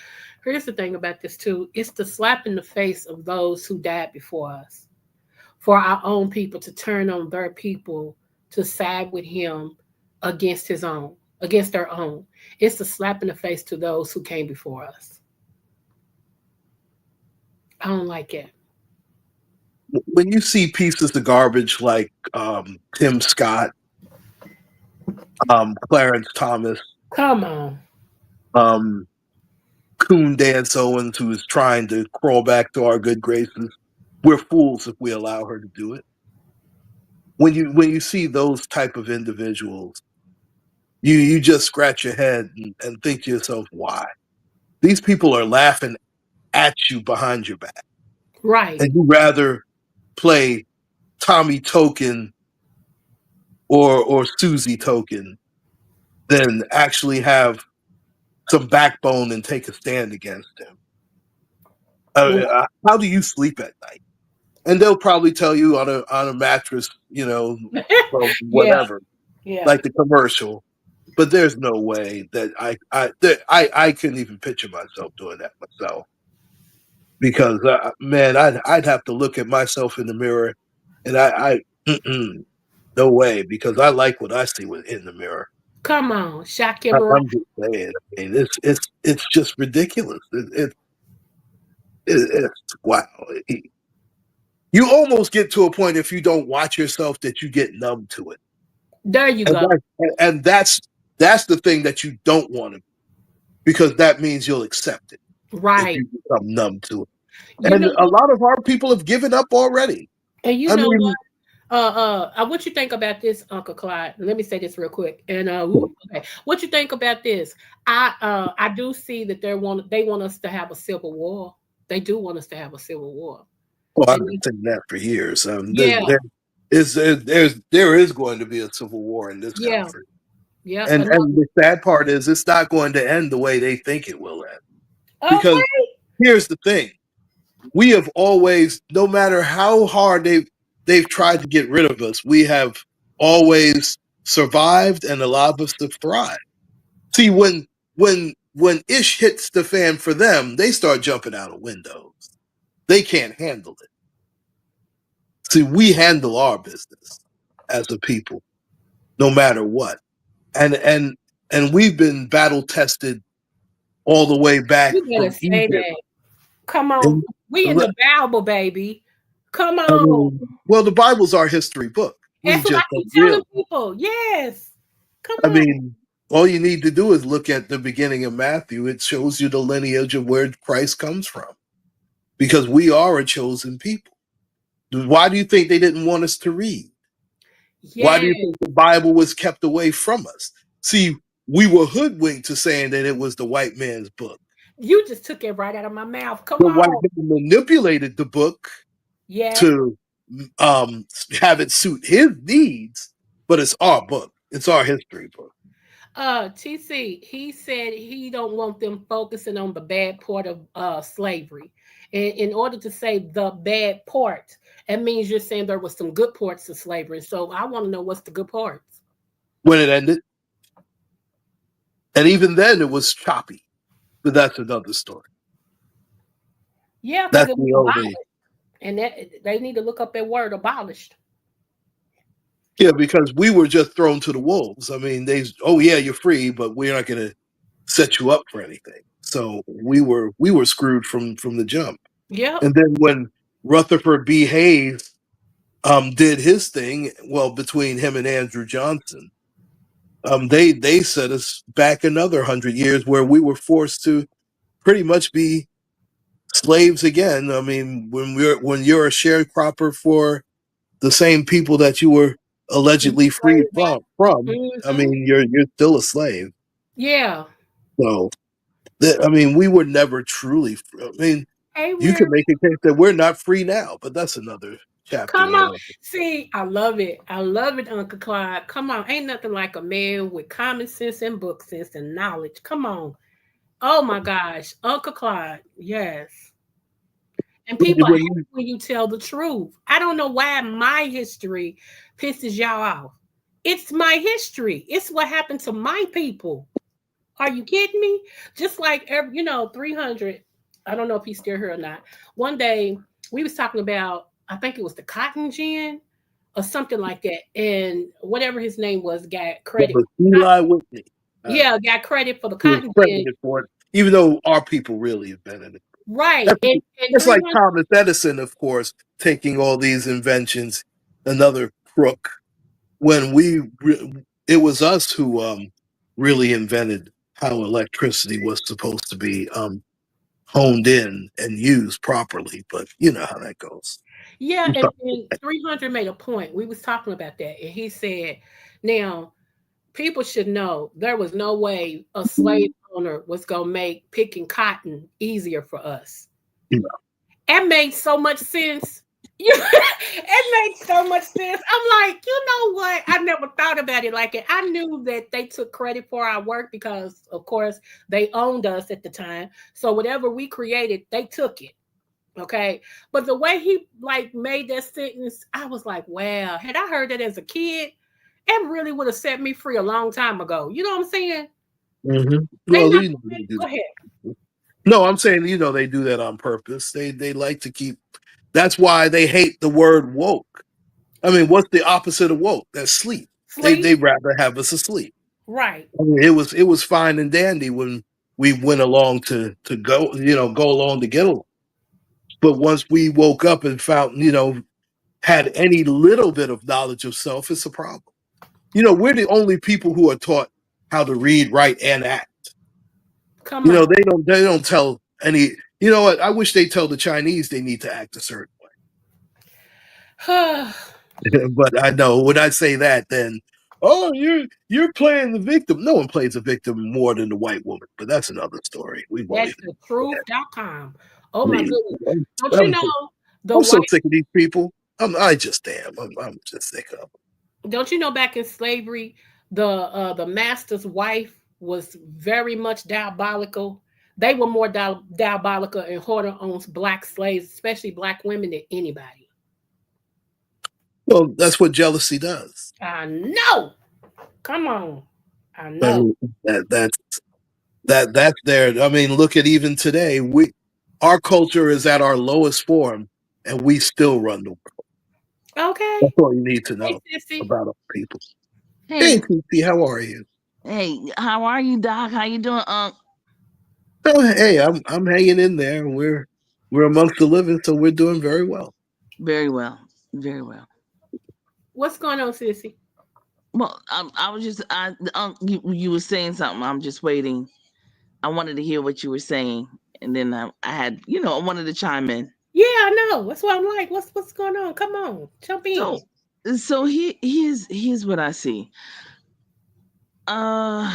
Here's the thing about this too. It's the slap in the face of those who died before us. For our own people to turn on their people to side with him against his own, against their own. It's a slap in the face to those who came before us. I don't like it. When you see pieces of garbage like Tim Scott, Clarence Thomas, Come on. um, Coon Dance Owens, who is trying to crawl back to our good graces, we're fools if we allow her to do it. When you see those type of individuals, you just scratch your head and think to yourself, why? These people are laughing at you behind your back. Right. And you rather play Tommy Token or Susie Token than actually have some backbone and take a stand against him. How do you sleep at night? And they'll probably tell you on a mattress, well, Yeah. whatever, Yeah. like the commercial. But there's no way that I couldn't even picture myself doing that myself because man, I'd have to look at myself in the mirror, and no way because I like what I see in the mirror. Come on. Shakim. I'm just saying. I mean, it's just ridiculous. It's wow. You almost get to a point if you don't watch yourself that you get numb to it, There you and go. that's the thing that you don't want to, because that means you'll accept it if Right. you become numb to it. You And know a lot of our people have given up already. And you I know mean, what? What you think about this, Uncle Clyde? Let me say this real quick. And okay, what you think about this? I do see that they want us to have a civil war. They do want us to have a civil war. Well, I've And been saying that for years. yeah, There is going to be a civil war in this yeah, country, yeah. and the sad part is it's not going to end the way they think it will end. Because Okay. here's the thing: we have always, no matter how hard they've tried to get rid of us, we have always survived and allowed us to thrive. See, when ish hits the fan for them, they start jumping out of windows. They can't handle it. See, we handle our business as a people, no matter what, and and and we've been battle tested all the way back You better from say Egypt. that. Come on. And We in the Bible, baby. Come I on. mean, well, the Bible's our history book. We That's what I just don't keep telling realize. people. Yes. Come I on. mean, all you need to do is look at the beginning of Matthew. It shows you the lineage of where Christ comes from, because we are a chosen people. Why do you think they didn't want us to read? Why do Yeah. you think the Bible was kept away from us? See, we were hoodwinked to saying that it was the white man's book. You just took it right out of my mouth. Come The white on. man manipulated the book Yes. to um, have it suit his needs, but it's our book. It's our history book. TC, he said he don't want them focusing on the bad part of slavery. And in order to say the bad part, that means you're saying there was some good parts of slavery. So I want to know what's the good parts. When it ended, and even then it was choppy, but that's another story. Yeah, because That's it was the only. abolished. And that they need to look up that word abolished. Yeah, because we were just thrown to the wolves. I mean, oh yeah, you're free, but we're not going to set you up for anything. So we were screwed from the jump. Yep. And then when Rutherford B. Hayes did his thing, well, between him and Andrew Johnson, they set us back another 100 years where we were forced to pretty much be slaves again. I mean, when you're a sharecropper for the same people that you were allegedly freed from, I Mm-hmm. mean, you're still a slave. Yeah. So I mean, we were never truly. I mean, Hey, you can Rare. make a case that we're not free now, but that's another chapter. Come on. See, I love it. I love it, Uncle Clyde. Come on. Ain't nothing like a man with common sense and book sense and knowledge. Come on. Oh my gosh. Uncle Clyde. Yes. And people hate When when you tell the truth. I don't know why my history pisses y'all off. It's my history. It's what happened to my people. Are you kidding me? Just like 300. I don't know if he's still here or not. One day we was talking about, I think it was the cotton gin or something like that. And whatever his name was got credit. was Eli Whitney, uh, Yeah, got credit for the he was cotton gin. credited for it, even though our people really invented it. Right. That's, And it's like 300. Thomas Edison, of course, taking all these inventions, another crook. When it was us who really invented how electricity was supposed to be honed in and used properly. But you know how that goes. Yeah, and 300 made a point. We was talking about that. And he said, now people should know there was no way a slave owner was gonna make picking cotton easier for us. You It made so much sense. It made so much sense. I'm like, you know what? I never thought about it like it. I knew that they took credit for our work because, of course, they owned us at the time. So whatever we created, they took it. Okay. But the way he like made that sentence, I was like, wow, had I heard that as a kid, it really would have set me free a long time ago. You know what I'm saying? They Well, not you know they do go ahead. that. No, I'm saying they do that on purpose. They like to keep. That's why they hate the word woke. I mean, what's the opposite of woke? That's sleep. They Sleep. rather have us asleep. Right. I mean, it was fine and dandy when we went along to go go along to get along. But once we woke up and found had any little bit of knowledge of self, it's a problem. We're the only people who are taught how to read, write, and act. Come on. They don't tell any. You know what? I wish they tell the Chinese they need to act a certain way. But I know when I say that, then oh, you're playing the victim. No one plays the victim more than the white woman, but that's another story. We won't That's even the do that. truth.com. Oh my Please. goodness. Don't you I'm, know the I'm white so sick of these people. I just am. I'm just sick of them. don't you know back in slavery, the master's wife was very much diabolical. They were more diabolical and harder on black slaves, especially black women, than anybody. Well, that's what jealousy does. I know. Come on. I I know. mean, that's there. I mean, look at even today. Our culture is at our lowest form, and we still run the world. Okay. That's all you need to Hey, know sissy. about our people. Hey, Hey, TC, how are you? hey, how are you, Doc? How you doing, Unc? Oh, hey, I'm hanging in there. We're amongst the living, so we're doing very well. Very well, very well. What's going on, sissy? Well, I was just, Unc, you were saying something. I'm just waiting. I wanted to hear what you were saying, and then I had, I wanted to chime in. Yeah, I know. That's why I'm like, what's going on? Come on, jump in. So, here's what I see. Uh,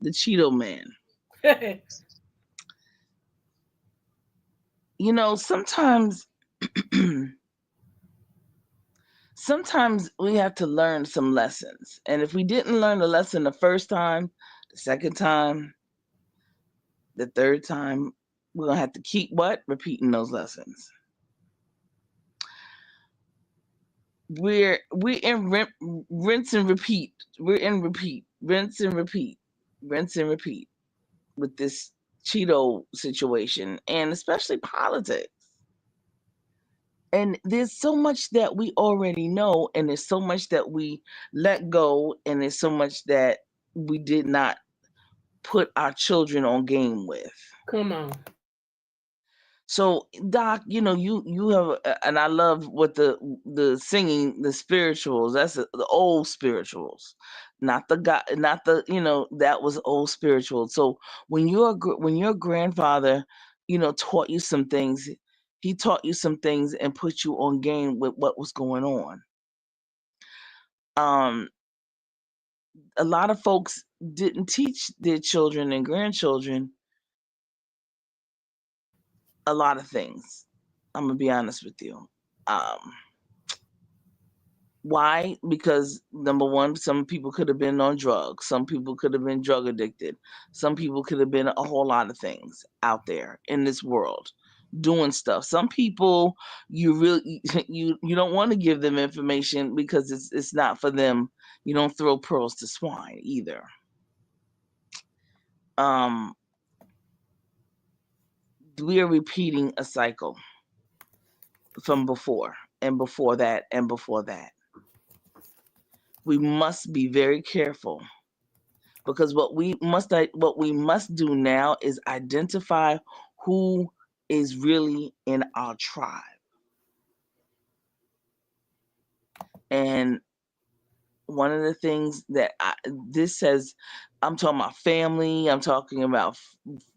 the Cheeto Man. Sometimes, sometimes we have to learn some lessons, and if we didn't learn the lesson the first time, the second time, the third time, we're gonna have to keep what? Repeating those lessons. We're in rinse and repeat. We're in repeat, rinse and repeat, rinse and repeat with this Cheeto situation, and especially politics. And there's so much that we already know, and there's so much that we let go, and there's so much that we did not put our children on game with. Come on. So, Doc, you have, and I love what the singing, the spirituals. That's the old spirituals, not the God, not the that was old spiritual. So when your grandfather, taught you some things, he taught you some things and put you on game with what was going on. Um, a lot of folks didn't teach their children and grandchildren a lot of things. I'm gonna be honest with you. Um, Why? Because number one, some people could have been on drugs. Some people could have been drug addicted. Some people could have been a whole lot of things out there in this world doing stuff. Some people you really you don't want to give them information because it's not for them. You don't throw pearls to swine either. Um, we are repeating a cycle from before and before that and before that. We must be very careful because what we must do now is identify who is really in our tribe. And one of the things that this says, I'm talking about family, I'm talking about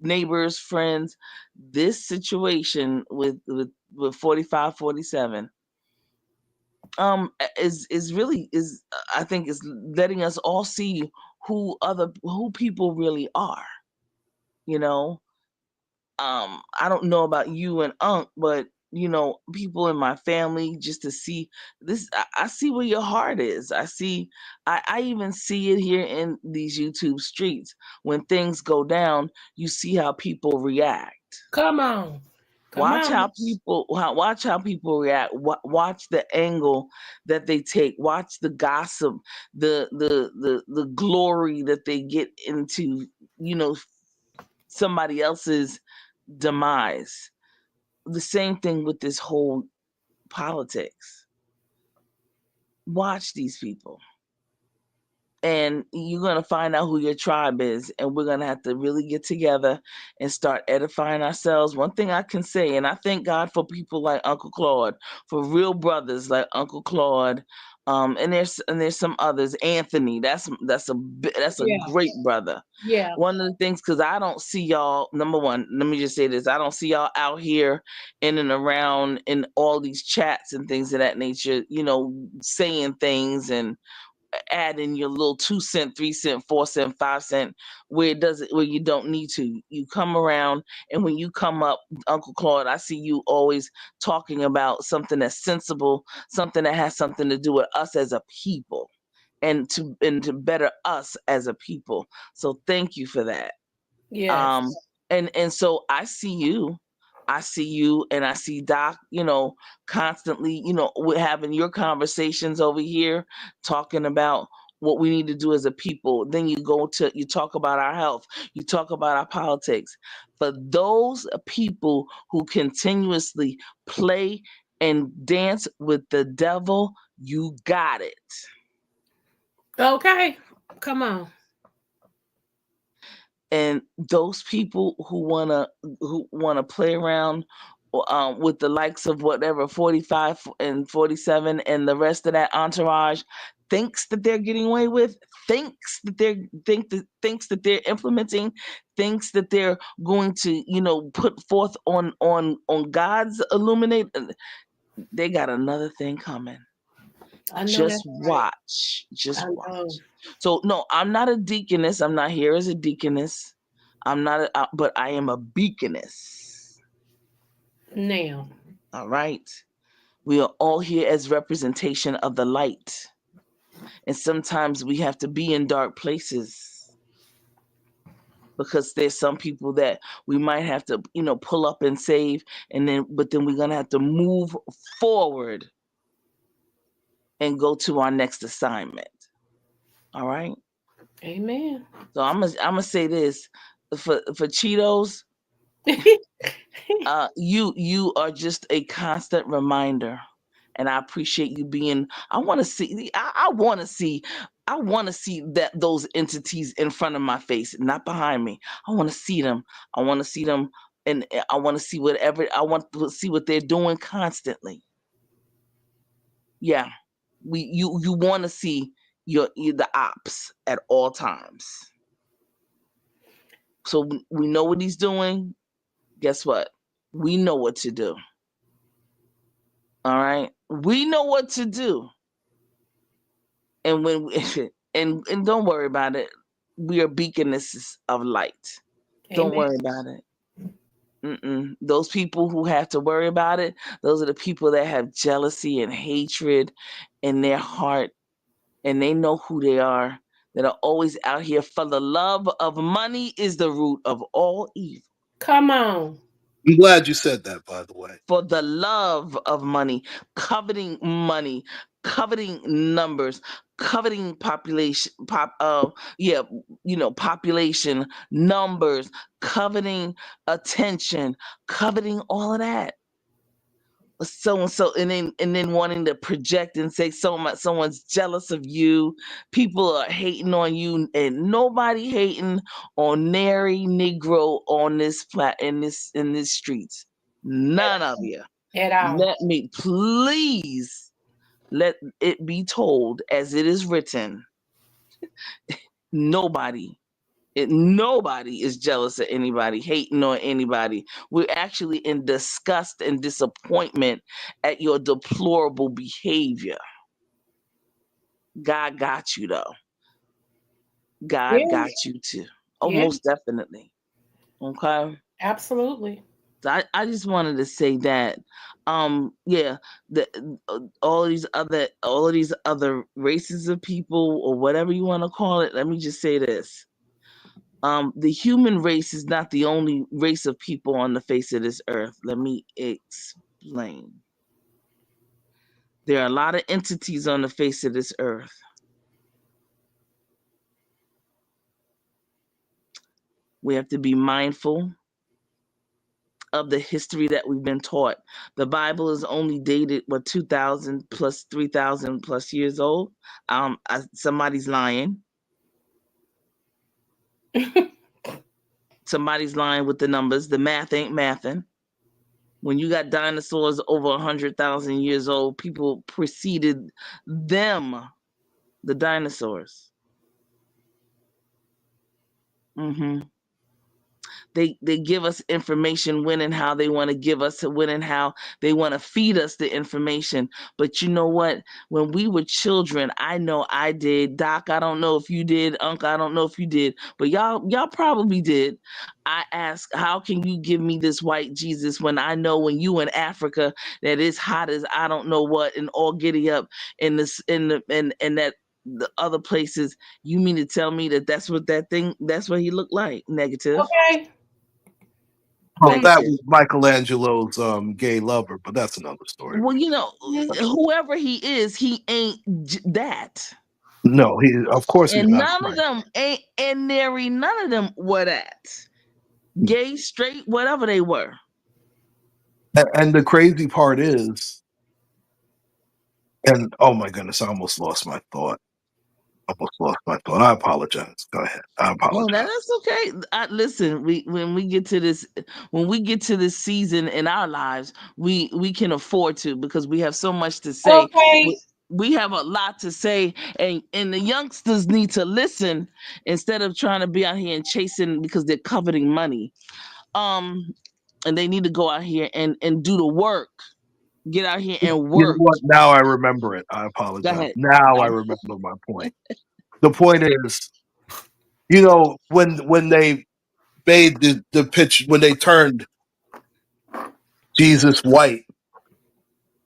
neighbors, friends. This situation with 45, 47 is really is I think is letting us all see who people really are, you know. I don't know about you and Unc, but people in my family, just to see this, I see where your heart is. I even see it here in these YouTube streets. When things go down, you see how people react. Come on. Come on. Watch how people react. Watch the angle that they take. Watch the gossip, the glory that they get into. You know, somebody else's demise. The same thing with this whole politics. Watch these people. and you're going to find out who your tribe is, and we're going to have to really get together and start edifying ourselves. One thing I can say, and I thank God for people like Uncle Claude, for real brothers like Uncle Claude, and there's some others. Anthony, that's a Yeah. great brother. Yeah. One of the things, because I don't see y'all, number one, let me just say this, I don't see y'all out here in and around in all these chats and things of that nature, saying things and add in your little 2 cent, 3 cent, 4 cent, 5 cent where you don't need to. You come around, and when you come up, Uncle Claude, I see you always talking about something that's sensible, something that has something to do with us as a people, and to better us as a people. So thank you for that. Yes. um and so I see you and I see Doc, constantly, we're having your conversations over here, talking about what we need to do as a people. Then you talk about our health, you talk about our politics. For those people who continuously play and dance with the devil, you got it. Okay. Come on. And those people who wanna play around, with the likes of whatever 45 and 47 and the rest of that entourage, thinks that they're getting away with, thinks that they're implementing, thinks that they're going to, put forth on God's illuminate. They got another thing coming. I know Just that's right. watch. Just I know. watch. So no, I'm not a deaconess. I'm not here as a deaconess. But I am a beaconess. Now. All right. We are all here as representation of the light. And sometimes we have to be in dark places because there's some people that we might have to, pull up and save, but then we're going to have to move forward and go to our next assignment. All right? Amen. So I'm gonna say this for Cheetos, you are just a constant reminder, and I appreciate you being. I want to see that those entities in front of my face, not behind me. I want to see them. I want to see them, and I want to see whatever. I want to see what they're doing constantly. Yeah, you want to see the ops at all times. So we know what he's doing. Guess what? We know what to do. All right. We know what to do. And and don't worry about it. We are beaconesses of light. Don't Amen. worry about it. Those people who have to worry about it, those are the people that have jealousy and hatred in their heart, and they know who they are, that are always out here for the love of money is the root of all evil. Come on. I'm glad you said that, by the way. For the love of money, coveting numbers, coveting population numbers, coveting attention, coveting all of that. So and so, and then wanting to project and say someone's jealous of you. People are hating on you, and nobody hating on nary Negro on this in this streets. None of you. At all. Let me please let it be told as it is written. Nobody nobody is jealous of anybody, hating on anybody. We're actually in disgust and disappointment at your deplorable behavior. God got you though. God Yeah. got you too. Oh, Yeah. most definitely. Okay. Absolutely. So I just wanted to say that, yeah, all of these other races of people, or whatever you want to call it. Let me just say this: the human race is not the only race of people on the face of this earth. Let me explain. There are a lot of entities on the face of this earth. We have to be mindful of the history that we've been taught. The Bible is only dated, 2,000 plus 3,000 plus years old. Somebody's lying. Somebody's lying with the numbers. The math ain't mathing. When you got dinosaurs over 100,000 years old, people preceded them, the dinosaurs. hmm they give us information when and how they want to give us it, when and how they want to feed us the information. But you know what? When we were children, I know I did. Doc, I don't know if you did. Uncle, I don't know if you did, but y'all probably did. I ask, how can you give me this white Jesus when I know when you in Africa that it's hot as I don't know what and all giddy up in this in the and that the other places. You mean to tell me that that's what he looked like? Negative. Okay. Well, Come that Negative. was Michelangelo's gay lover, but that's another story. Well, you know, on. whoever he is, he ain't that. No, he of course he's And not none of right. them ain't and nary none of them were that. Gay, straight, whatever they were. And the crazy part is, and oh my goodness, I almost lost my thought. Almost lost my thought. I apologize. Go ahead. I Oh, apologize. that's okay. Listen, when we get to this, when we get to this season in our lives, we can afford to because we have so much to say. Okay. We have a lot to say, and the youngsters need to listen instead of trying to be out here and chasing because they're coveting money. Um, and they need to go out here and do the work. Get out here and You know work. what? Now I remember it. I Go apologize. ahead. Now I I, remember my point. The point is, when they made the pitch, when they turned Jesus white,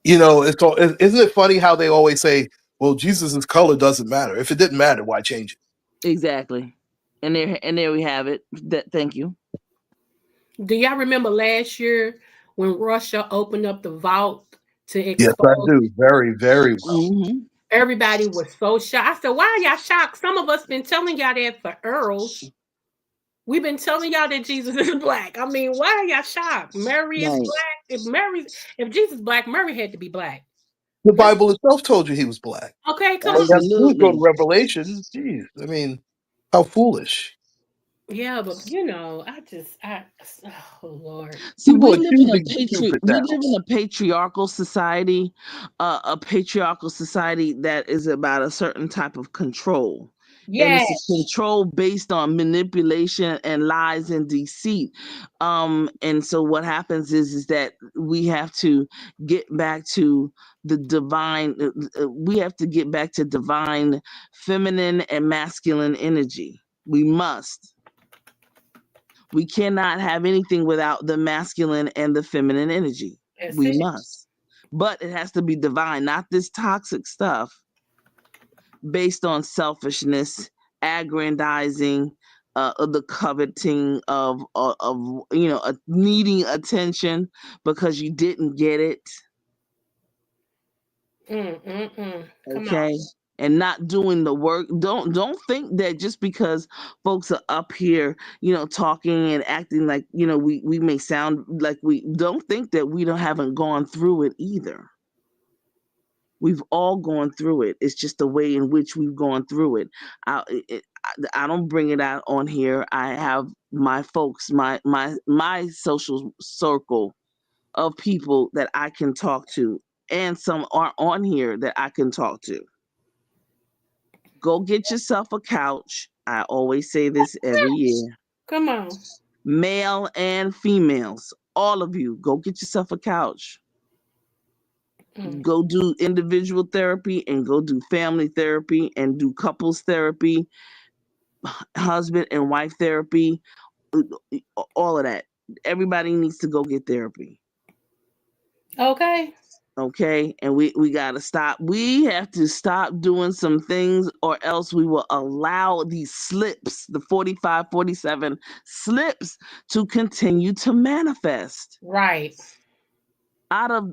isn't it funny how they always say, well, Jesus's color doesn't matter. If it didn't matter, why change it? exactly. And there we have it. Thank you. Do y'all remember last year when Russia opened up the vault to Yes, I expose? do. Very, very well. hmm Everybody was so shocked. I said, "Why are y'all shocked? Some of us been telling y'all that for Earls. We've been telling y'all that Jesus is black. I mean, why are y'all shocked? Mary is Right. black. If Jesus is black, Mary had to be black. The Let's Bible itself told you he was black. okay, come All on. you have to do is go to Absolutely. Revelation. Jeez, I mean, how foolish. Yeah, but I oh Lord. See, People are choosing stupid we now. live in a patriarchal society, that is about a certain type of control. And it's a Yes. control based on manipulation and lies and deceit. And so what happens is that we have to get back to the divine. We have to get back to divine, feminine and masculine energy. We must. We cannot have anything without the masculine and the feminine energy. That's We it. must. But it has to be divine, not this toxic stuff based on selfishness, aggrandizing, the coveting of needing attention because you didn't get it. Come on. Okay, and not doing the work. Don't think that just because folks are up here, talking and acting like, we may sound like, we don't think that we don't haven't gone through it either. We've all gone through it. It's just the way in which we've gone through it. I don't bring it out on here. I have my folks, my social circle of people that I can talk to, and some are on here that I can talk to. Go get yourself a couch. I always say this every year. Come on. Male and females, all of you, go get yourself a couch. Mm. Go do individual therapy and go do family therapy and do couples therapy, husband and wife therapy, all of that. Everybody needs to go get therapy. Okay. Okay, and we got to stop. We have to stop doing some things, or else we will allow these slips, the 45, 47 slips, to continue to manifest Right. out of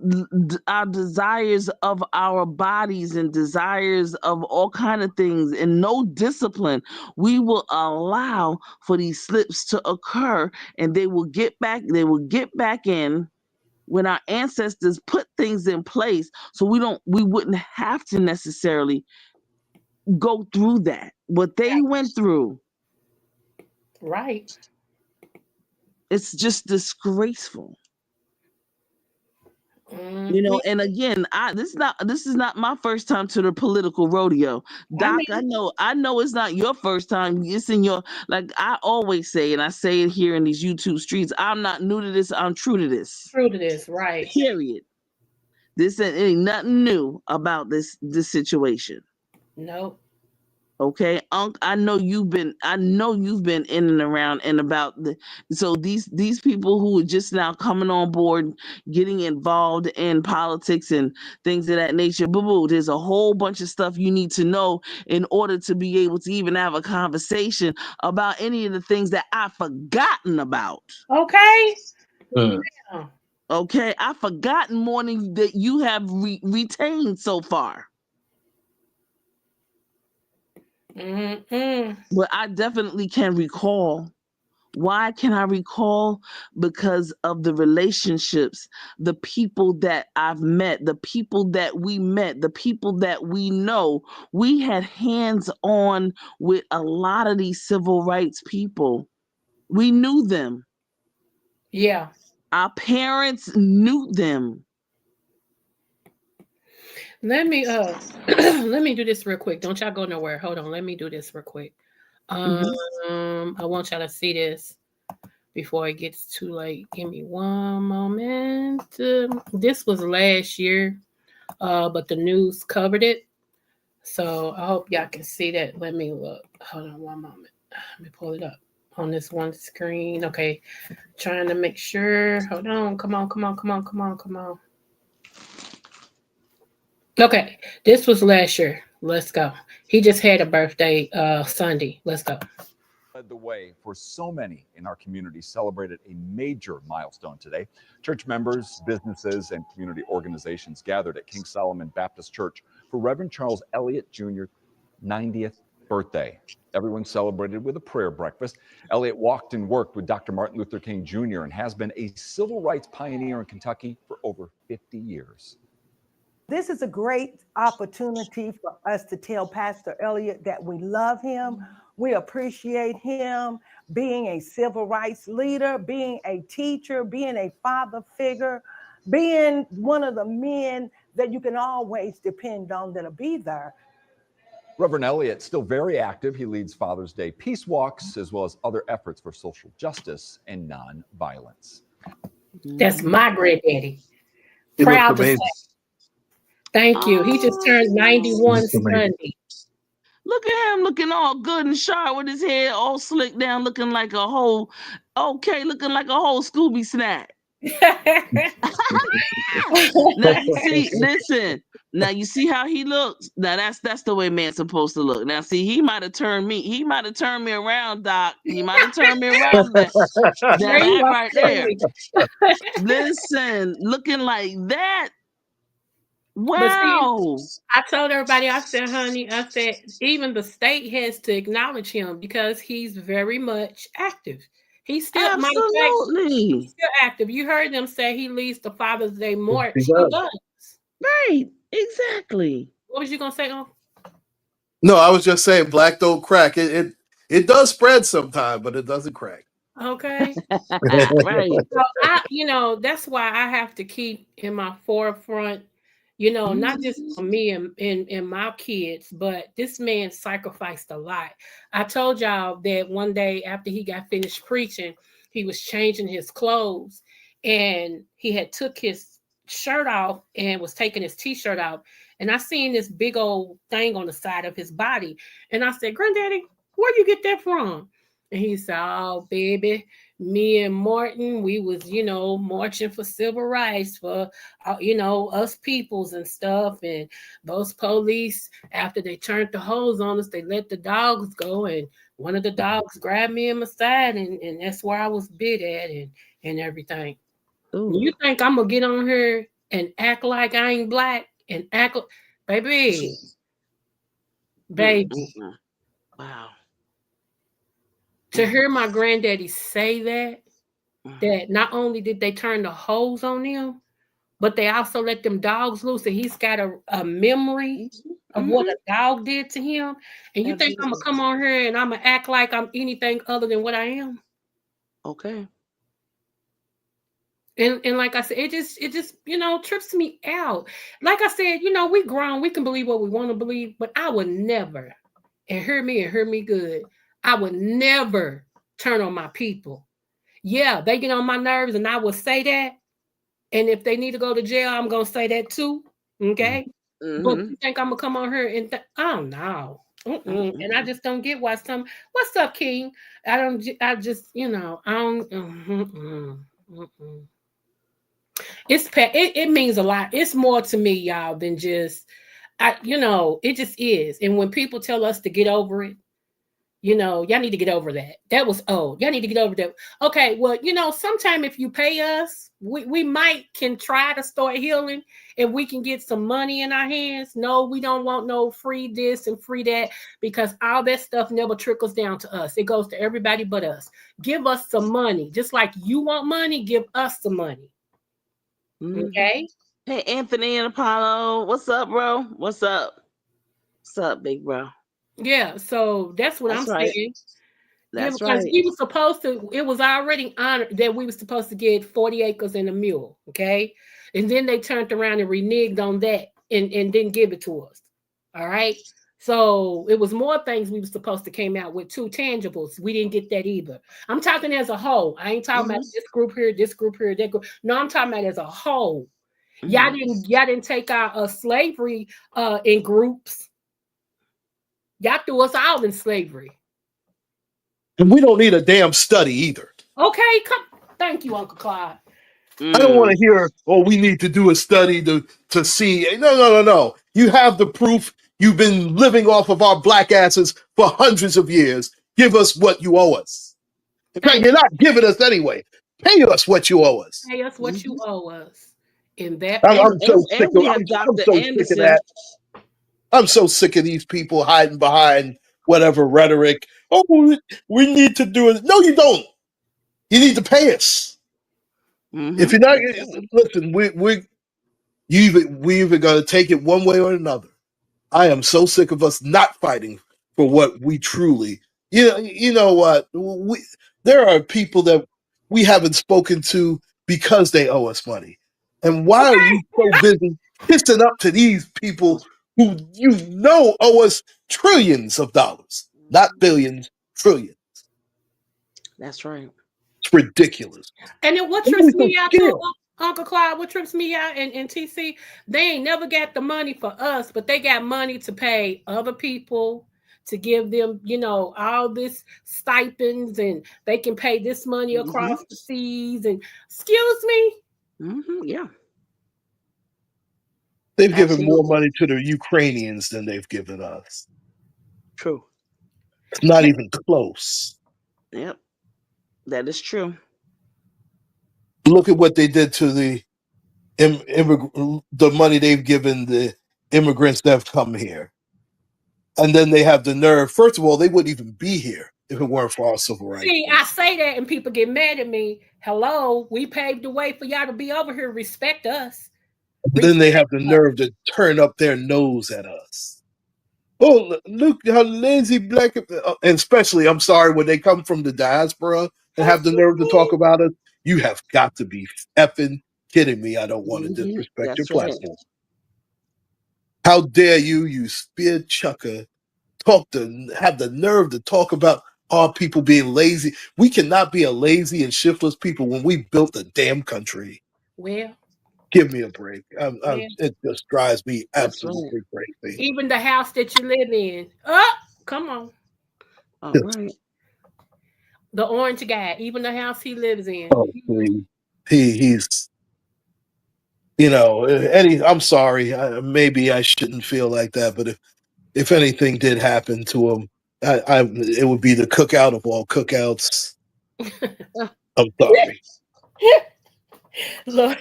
our desires of our bodies and desires of all kind of things, and no discipline. We will allow for these slips to occur, and they will get back in when our ancestors put things in place, so we wouldn't have to necessarily go through that what they went through. Right. It's just disgraceful. Mhm. And again, this is not my first time to the political rodeo. I Doc, I mean, know I know it's not your first time. It's in your, like I always say, and I say it here in these YouTube streets, I'm not new to this, I'm true to this. true to this, right? Period. This ain't nothing new about this situation. Nope. Okay, Unc, I know you've been in and around and about so these people who are just now coming on board, getting involved in politics and things of that nature. Boo boo, there's a whole bunch of stuff you need to know in order to be able to even have a conversation about any of the things that I've forgotten about. Okay. Mm. Yeah. Okay, I've forgotten more than that you have retained so far. Mm-mm. But I definitely can recall. Why can I recall? Because of the relationships, the people that I've met, the people that we met, the people that we know. We had hands on with a lot of these civil rights people. We knew them. Yeah. Our parents knew them. Let me let me do this real quick. Don't y'all go nowhere. Hold on. Let me do this real quick. Mhm. I want y'all to see this before it gets too late. Give me one moment. This was last year, but the news covered it. So I hope y'all can see that. Let me look. Hold on one moment. Let me pull it up on this one screen. Okay. Trying to make sure. Hold on. Come on, come on, come on, come on, come on. Okay. This was last year. Let's go. He just had a birthday Sunday. Let's go. Led the way for so many in our community, celebrated a major milestone today. Church members, businesses, and community organizations gathered at King Solomon Baptist Church for Reverend Charles Elliott Jr.'s 90th birthday. Everyone celebrated with a prayer breakfast. Elliott walked and worked with Dr. Martin Luther King Jr. and has been a civil rights pioneer in Kentucky for over 50 years. This is a great opportunity for us to tell Pastor Elliott that we love him. We appreciate him being a civil rights leader, being a teacher, being a father figure, being one of the men that you can always depend on that'll be there. Reverend Elliott, still very active. He leads Father's Day peace walks as well as other efforts for social justice and non-violence. That's Mhm. my granddaddy. He looked Proud to say amazing. thank you. He just turned He 91 Oh, looked amazing. Sunday. look at him looking all good and sharp with his hair all slicked down, looking like a whole, okay, looking like a whole Scooby snack. Now you see, listen. Now you see how he looks. Now that's the way man's supposed to look. Now see, he might have turned me. He might have turned me around, Doc. He might have turned me around. Now Girl, you that are right there. silly. Listen, looking like that. But see, Wow. I told everybody, I said, honey, I said, even the state has to acknowledge him because he's very much active. He's still, matter of fact, he's Absolutely. still active. You heard them say he leads the Father's Day He March. He does. does. Right. Exactly. What was you gonna say? Oh, No, I was just saying black don't crack. It does spread sometime, but it doesn't crack. okay. Right. So that's why I have to keep in my forefront, not just Mhm. for me and my kids, but this man sacrificed a lot. I told y'all that one day after he got finished preaching, he was changing his clothes and he had took his shirt off and was taking his t-shirt off. And I seen this big old thing on the side of his body. And I said, Granddaddy, where you get that from? And he said, oh, baby, me and Martin, we was, marching for civil rights for, us peoples and stuff. And those police, after they turned the hose on us, they let the dogs go. And one of the dogs grabbed me in my side, and that's where I was bit at and everything. Ooh. You think I'm going to get on here and act like I ain't black and baby, baby, Mm-mm-mm. Wow. to hear my granddaddy say that not only did they turn the hose on them, but they also let them dogs loose, and he's got a memory of what Mm-hmm. a dog did to him, and you think I'm gonna Absolutely. come on here and I'm gonna act like I'm anything other than what I am? Okay. And like I said, it just trips me out. Like I said, we grown, we can believe what we want to believe, but I would never, and hear me good. I would never turn on my people. Yeah, they get on my nerves, and I will say that. And if they need to go to jail, I'm gonna say that too. Okay. But Mm-hmm. you think I'm gonna come on here and oh no. And I Mm-mm. just don't get why some. What's up, King? I don't. I just. I don't. Mm-mm. It means a lot. It's more to me, y'all, than just it just is. And when people tell us to get over it, y'all need to get over that. That was old. Y'all need to get over that. Okay, well, sometime if you pay us, we might can try to start healing if we can get some money in our hands. No, we don't want no free this and free that, because all that stuff never trickles down to us. It goes to everybody but us. Give us some money. Just like you want money, give us some money. Mm-hmm. Okay? Hey, Anthony and Apollo, what's up, bro? What's up? What's up, big bro? Yeah, so that's what I'm That's right. saying. Yeah, That's because right. we were supposed to, it was already honored that we were supposed to get 40 acres and a mule, okay? And then they turned around and reneged on that and didn't give it to us. All right. So it was more things we were supposed to came out with, two tangibles. We didn't get that either. I'm talking as a whole. I ain't talking about Mm-hmm. this group here, that group. No, I'm talking about as a whole. Mm-hmm. Y'all didn't take out slavery in groups. Y'all threw us all in slavery. And we don't need a damn study either. Okay, come. Thank you, Uncle Clyde. I don't want to Mm. hear, oh, we need to do a study to see. No, no, no, no. You have the proof. You've been living off of our black asses for hundreds of years. Give us what you owe us. In fact, Thank you're not giving us anyway. Pay us what you owe us. you. Pay us what you Mm-hmm. owe us. In that I'm, part. I'm so sick And of we have I'm Dr. so sick of Anderson. that. I'm so sick of these people hiding behind whatever rhetoric. Oh, we need to do it. No, you don't. You need to pay us. If Mm-hmm. you're not, That's right. listen, we either got to take it one way or another. I am so sick of us not fighting for what we truly. You know what? There are people that we haven't spoken to because they owe us money. And why are you so busy kissing up to these people who owe us trillions of dollars, not Mhm. billions, trillions? That's right. It's ridiculous. And then what Why are we trips so me out to scared? Uncle Clyde, what trips me out and TC, they ain't never got the money for us, but they got money to pay other people to give them, all this stipends, and they can pay this money Mm-hmm. across the seas. And excuse me, Mm-hmm. Yeah. They've given more Absolutely. money to the Ukrainians than they've given us. True. It's not even close. Yep. That is true. Look at what they did to the money they've given the immigrants that have come here, and then they have the nerve. First of all, they wouldn't even be here if it weren't for our civil rights see, I movement. say that and people get mad at me. Hello, we paved the way for y'all to be over here. Respect us. And then they Respect have the us. nerve to turn up their nose at us. Oh, look how lazy black, and especially, I'm sorry, when they come from the diaspora and have the nerve to talk about us, you have got to be effing kidding me. I don't want to Mm-hmm. disrespect your That's right. platform. How dare you, you spear chucker, have the nerve to talk about our people being lazy? We cannot be a lazy and shiftless people when we built the damn country. Well, Give me a break. well, It just drives me That's right. absolutely crazy. even the house that you live in. Oh, come on. All Just, right. The orange guy, even the house he lives in. oh, please. He's I'm sorry. Maybe I shouldn't feel like that, but if anything did happen to him, it would be the cookout of all cookouts. I'm sorry. Lord.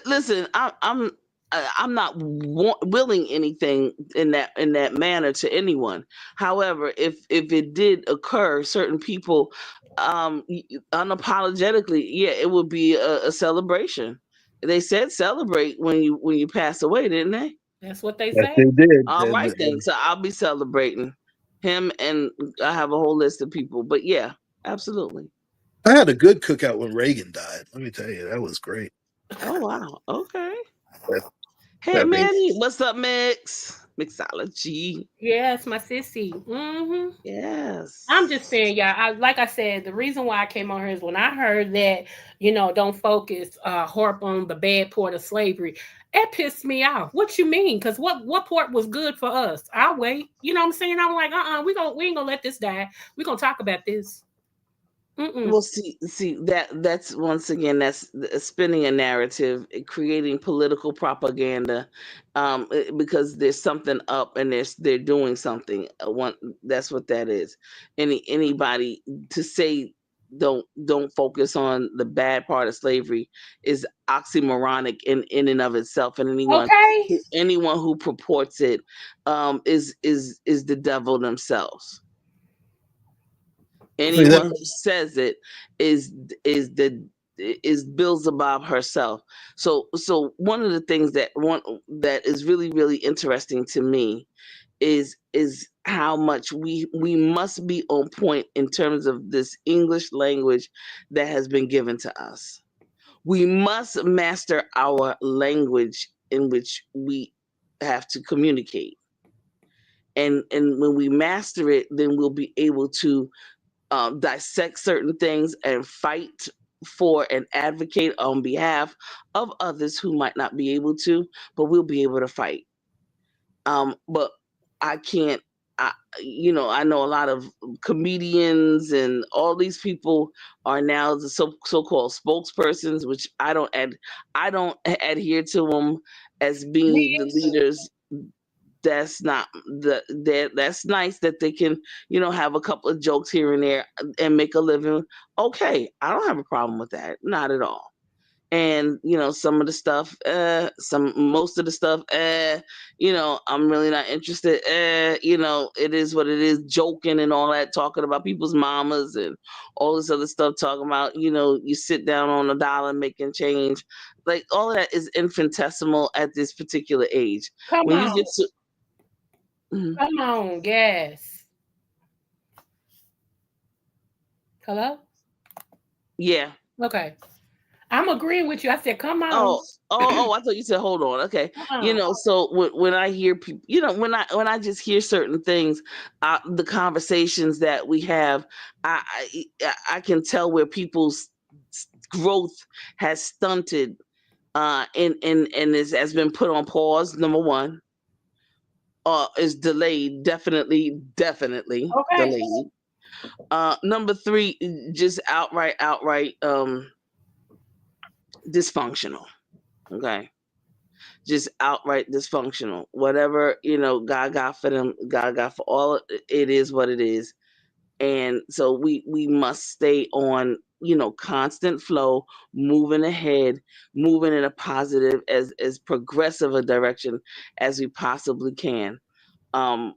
Listen. I'm not willing anything in that manner to anyone. However, if it did occur, certain people, unapologetically, yeah, it would be a celebration. They said celebrate when you pass away, didn't they? That's what they Yes, say. they did. All right then. So I'll be celebrating him, and I have a whole list of people. But yeah, absolutely. I had a good cookout when Reagan died. Let me tell you, that was great. Oh wow. Okay. That, Hey that made Manny, what's up, Mix? Mixology. Yes, my sissy. I'm just Yes. saying, y'all. Like I said, the reason why I came on here is when I heard that, don't focus, harp on the bad part of slavery. It pissed me off. What you mean? Because what part was good for us? I'll wait. You know what I'm saying? I'm like, we ain't gonna let this die. We gonna talk about this. Mm-mm. Well, see that's once again that's spinning a narrative, creating political propaganda, because there's something up and they're doing something. One that's what that is. Anybody to say don't focus on the bad part of slavery is oxymoronic in and of itself, and Okay. anyone who purports it is the devil themselves. see that. Anyone who says it is is the is Beelzebub herself. So one of the things that is really interesting to me is how much we must be on point in terms of this English language that has been given to us. We must master our language in which we have to communicate. And when we master it, then we'll be able to dissect certain things and fight for and advocate on behalf of others who might not be able to, but we'll be able to fight. But I can't. I know a lot of comedians and all these people are now the so-called spokespersons, which I don't adhere to them as being the leaders. That's not that's nice that they can have a couple of jokes here and there and make a living. Okay, I don't have a problem with that, not at all. And some of the stuff, most of the stuff, I'm really not interested. It is what it is, joking and all that, talking about people's mamas and all this other stuff, talking about you sit down on $1 making change. Like, all of that is infinitesimal at this particular age. Come When you on. get to Mhm. Come on. Yes. Hello. Yeah. Okay. I'm agreeing with you. I said, come on. Oh, I thought you said hold on. Okay. Come on. So when I hear people, when I just hear certain things, the conversations that we have, I can tell where people's growth has stunted, and has been put on pause. Number one, is delayed, definitely Okay. delayed. Number three, just outright dysfunctional. Okay, just outright dysfunctional. Whatever, God got for them, God got for all. It is what it is. And so we must stay on, constant flow, moving ahead, moving in a positive, as progressive a direction as we possibly can. um,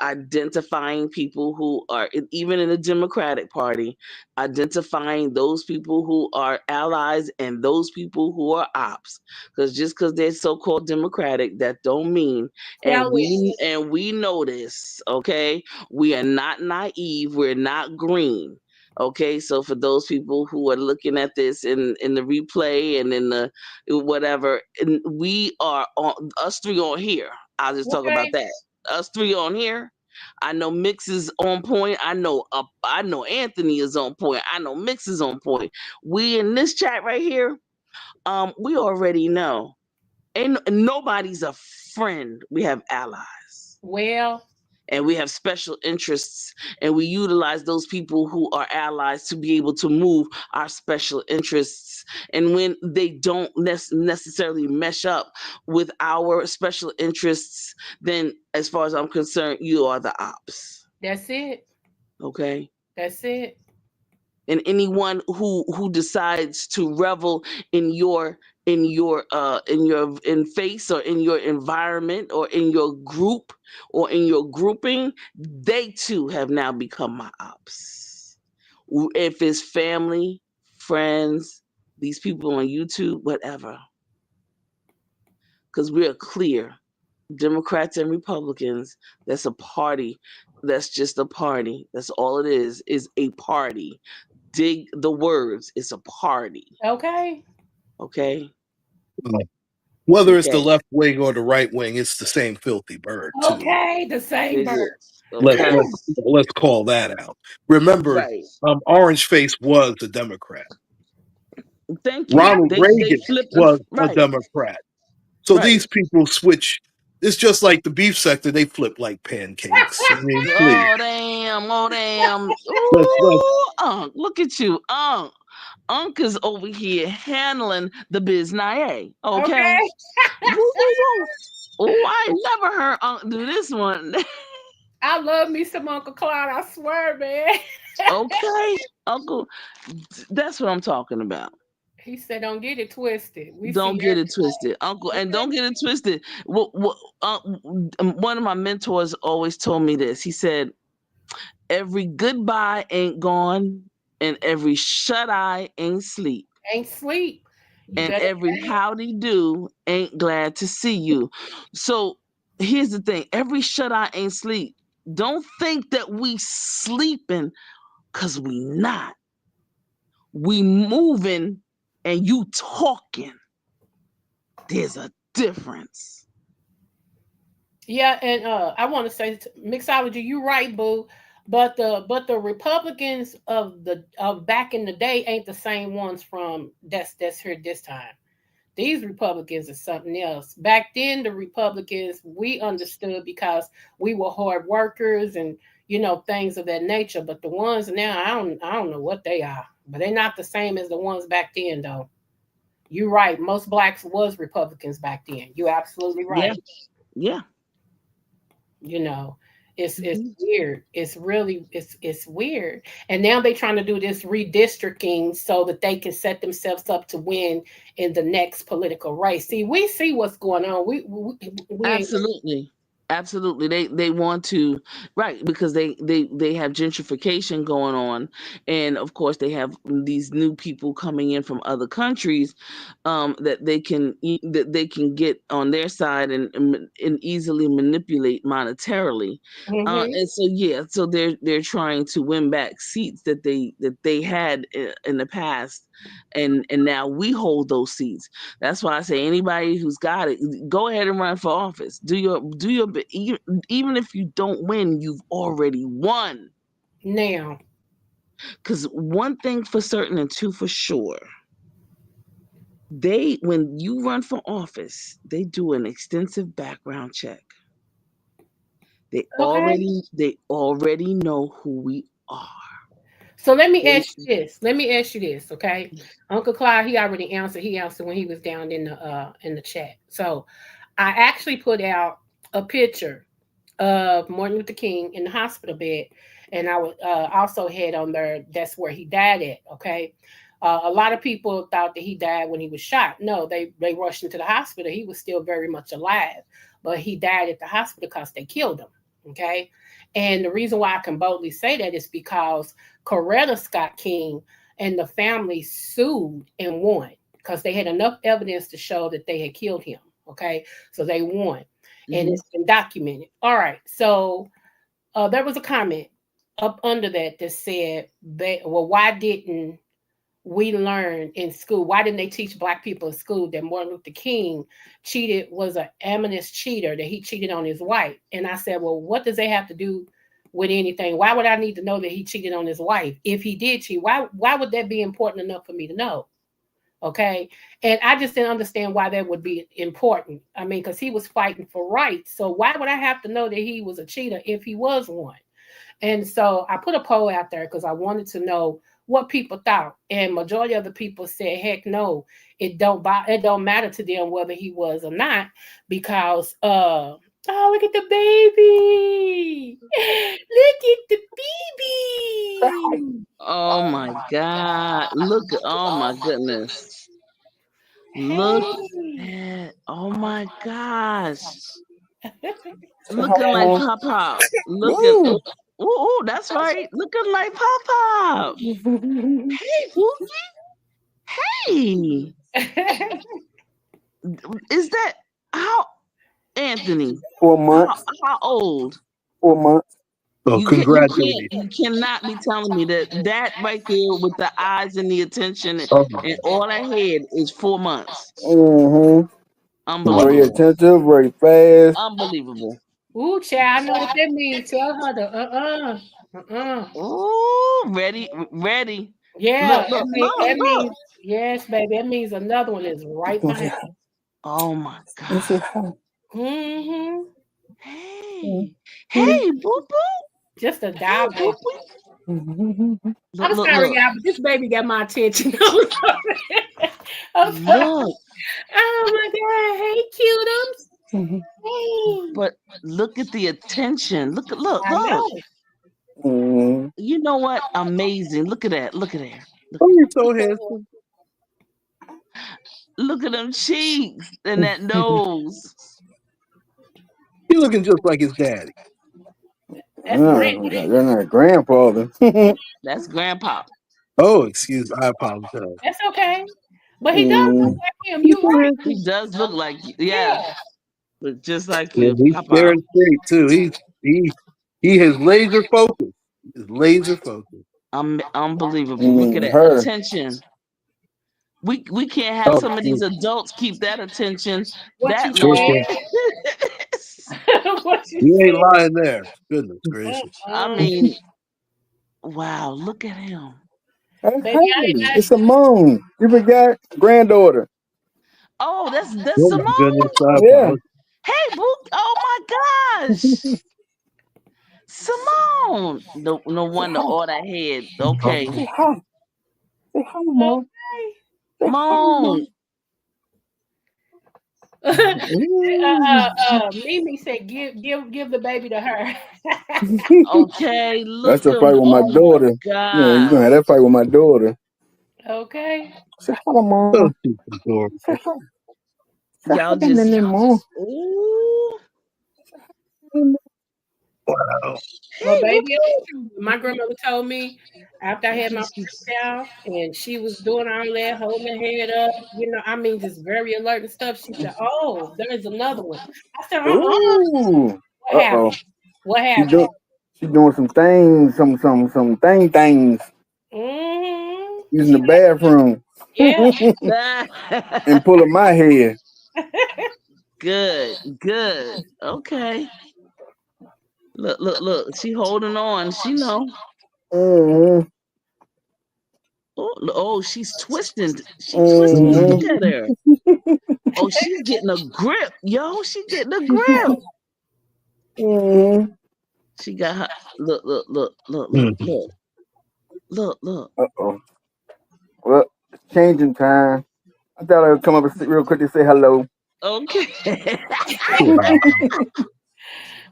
Identifying people who are even in the Democratic Party, identifying those people who are allies and those people who are ops. Because just because they're so-called Democratic, that don't mean, Tell and it. we know this, okay? We are not naive. We're not green. Okay, so for those people who are looking at this in the replay and in the whatever, and we are on, us three on here. I'll just talk about Okay. that. Us three on here. I know Mix is on point. I know Anthony is on point. I know Mix is on point. We in this chat right here, we already know. Ain't nobody's a friend. We have allies. Well, And we have special interests, and we utilize those people who are allies to be able to move our special interests. And when they don't necessarily mesh up with our special interests, then as far as I'm concerned, you are the ops. that's it. Okay. That's it. And anyone who decides to revel in your face, or in your environment, or in your group, or in your grouping, they too have now become my ops. If it's family, friends, these people on YouTube, whatever, because we're clear Democrats and Republicans, that's a party. That's just a party. That's all it is a party. Dig the words. It's a party. Okay. Okay? Whether it's the Okay. left wing or the right wing, it's the same filthy bird too. Okay. The same Is bird. it? Let's Okay. let's let's call that out. Remember, Right. Orange Face was a Democrat. Thank you. Ronald They Reagan flipped was a right. Democrat. So Right. these people switch. It's just like the beef sector; they flip like pancakes. I mean, please, Oh damn. Oh damn. let's Ooh, Unc, look at you. Unc is over here handling the biznaye. Okay. Okay. Woo woo woo. Oh, I ain't never heard Unc do this one. I love me some Uncle Clyde. I swear, man. Okay. Uncle, that's what I'm talking about. He said, "Don't get it twisted. We Don't see get it twisted, Uncle, and everything." don't get it twisted. One of my mentors always told me this. He said, "Every goodbye ain't gone, and every shut eye ain't sleep, Ain't sleep. You and better. every howdy do ain't glad to see you." So here's the thing: every shut eye ain't sleep. Don't think that we sleeping, cause we not. We moving, and you talking. There's a difference. Yeah, and I want to say, mixology. You right, boo. But the Republicans of back in the day ain't the same ones from that's here this time. These Republicans are something else. Back then, the Republicans we understood because we were hard workers and things of that nature. But the ones now, I don't know what they are, but they're not the same as the ones back then, though. You're right. Most blacks was Republicans back then. You're absolutely Yeah, right. yeah. You know, it's Mhm. weird. It's really it's weird. And now they're trying to do this redistricting so that they can set themselves up to win in the next political race. See, we see what's going on. We ain't. Absolutely. Absolutely. They want to, right, because they have gentrification going on, and of course they have these new people coming in from other countries, that they can get on their side and easily manipulate monetarily. Mhm. And so yeah, so they're trying to win back seats that they had in the past, and now we hold those seats. That's why I say anybody who's got it, go ahead and run for office. Even if you don't win, you've already won. Now, Because one thing for certain and two for sure, they when you run for office, they do an extensive background check. okay. They already know who we are. So let me They, ask you this. Let me ask you this, okay? Uncle Clyde, he already answered. He answered when he was down in the chat. So I actually put out a picture of Martin Luther King in the hospital bed, and I would also had on there that's where he died at. Okay, a lot of people thought that he died when he was shot. No, they rushed him to the hospital. He was still very much alive, but he died at the hospital because they killed him. Okay, and the reason why I can boldly say that is because Coretta Scott King and the family sued and won because they had enough evidence to show that they had killed him. Okay, so they won and Mhm. it's been documented. All right. So there was a comment up under that said, well, why didn't we learn in school? Why didn't they teach black people in school that Martin Luther King was an eminent cheater, that he cheated on his wife? And I said, well, what does that have to do with anything? Why would I need to know that he cheated on his wife? If he did cheat, why would that be important enough for me to know? Okay. And I just didn't understand why that would be important. I mean, because he was fighting for rights. So why would I have to know that he was a cheater if he was one? And so I put a poll out there because I wanted to know what people thought. And majority of the people said, heck no, it don't matter to them whether he was or not, because oh, look at the baby. Look at the baby. Oh my God. Oh my goodness. Look Hey. at, oh my gosh. Looking like Pop Pop. Looking, woo. ooh, ooh, that's right. Looking like Pop Pop. Hey, Pookie. Hey. Is that how? Anthony, 4 months. how old? 4 months. So You can't, congratulations. you cannot be telling me that right there with the eyes and the attention Oh, and all I had is 4 months. Mm-hmm. wow. Very Unbelievable. attentive, very fast. Unbelievable. Ooh, child, I know what that means. Tell her to Oh, ready. Yeah, Look, look, that look, look. means yes, baby. That means another one is He's right gonna say behind. hi. Oh my He say God. hi. Mm-hmm. Hey. Mhm. Hey, boo boo. Just a Hey, boo diamond. boo. Mhm. Look, I'm look, sorry, look. y'all, but this baby got my attention. I'm sorry. I'm sorry. Look. Oh my God. Hey, cutums. Mhm. Hey. But look at the attention. I Look. know. Mhm. You know what? Amazing. Look at that. Look at there. Oh, you're so handsome. Look at them cheeks and that nose. You're looking just like his daddy. That's Brittany. They're not grandfather. That's grandpa. Oh, excuse me. I apologize. That's okay. But he does look Mhm. like him. He's You so right. He handsome. does look like you. Yeah. Yeah. Look just like Yeah, you, he's Papa. staring straight too. He has laser focus. He's laser focused. You Unbelievable. Look at mean that her? attention. We can't have Oh, some of these shoot. adults keep that attention What you that Sure long. thing. said? What you You ain't said? lying there. Goodness gracious. I Uh-uh. mean, wow, look at him. Hey, Baby, hey, it's Simone. You forgot granddaughter. Oh, that's Oh my goodness. Simone. I Yeah. apologize. Hey, Book. Oh my gosh. Simone. No Say wonder hi. all that head. Okay. Say hi. Say hi, mom. okay. Say hi, Mom. mom. Mimi said, give the baby to her. Okay, That's look a him. fight with my Oh my daughter. Yeah, you're God. gonna have that fight with my daughter. Okay. Say hi, Oh, mom. she's Say adorable. hi. Say hi, Y'all just mom. ooh. Wow. Well, Hey, boo baby, boo. my grandmother told me after I had my first child and she was doing all that, holding her head up, I mean, just very alert and stuff. She said, "Oh, there's another one." I said, Ooh. what Uh oh. happened? What She happened?" doing. She doing some things. Some things. Using She the like, bathroom. yeah. And pulling my hair. Good. Okay. Look. She holding on. She know. Mm-hmm. Oh, she's twisting. She twisting. Mm-hmm. Look at her. Oh, she's getting a grip, yo. She getting a grip. Mm-hmm. She got her. Mhm. Look. Uh-oh. Well, it's changing time. I thought I would come up and sit real quick to say hello. Okay. Wow.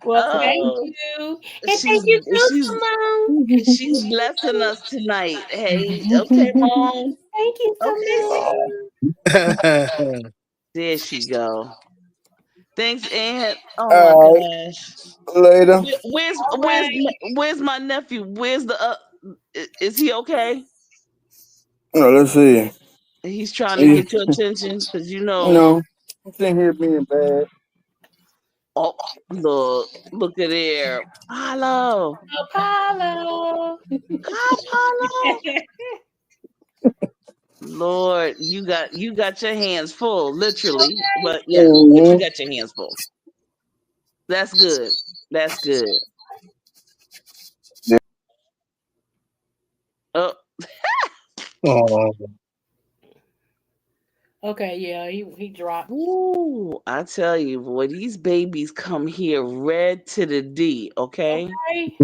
Well, thank Oh, you, and thank she's you too, she's Simone. she's blessing us tonight. Hey, okay, mom. Thank you, Okay, Simone. there she go. Thanks, Aunt. Oh my All right. gosh. Later. All right. Where's my nephew? Where's the is he okay? Let's see. He's trying to You get your attention because you know. know, I'm sitting here being bad. Oh, look at there. Apollo. Apollo. Hi, Apollo. Lord, you got your hands full, literally. But yeah, but you Mm-hmm. got your hands full. That's good. That's good. Oh, Oh, Okay, yeah, he dropped. ooh, I tell you, boy, these babies come here red to the D, okay? Okay,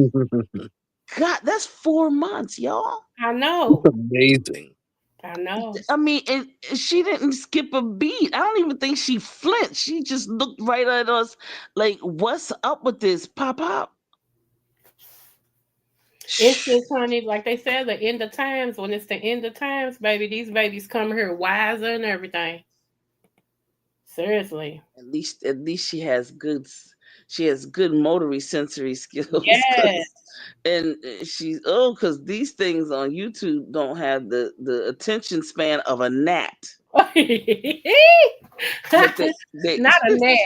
God, that's 4 months, y'all. I know, amazing. I know. I mean, and she didn't skip a beat. I don't even think she flinched. She just looked right at us like, what's up with this? Pop up. It's just, honey, like they said, the end of times. When it's the end of times, baby, these babies come here wiser and everything. Seriously. At least she has good motory sensory skills Yeah. and because these things on YouTube don't have the attention span of a gnat. but they Not a gnat.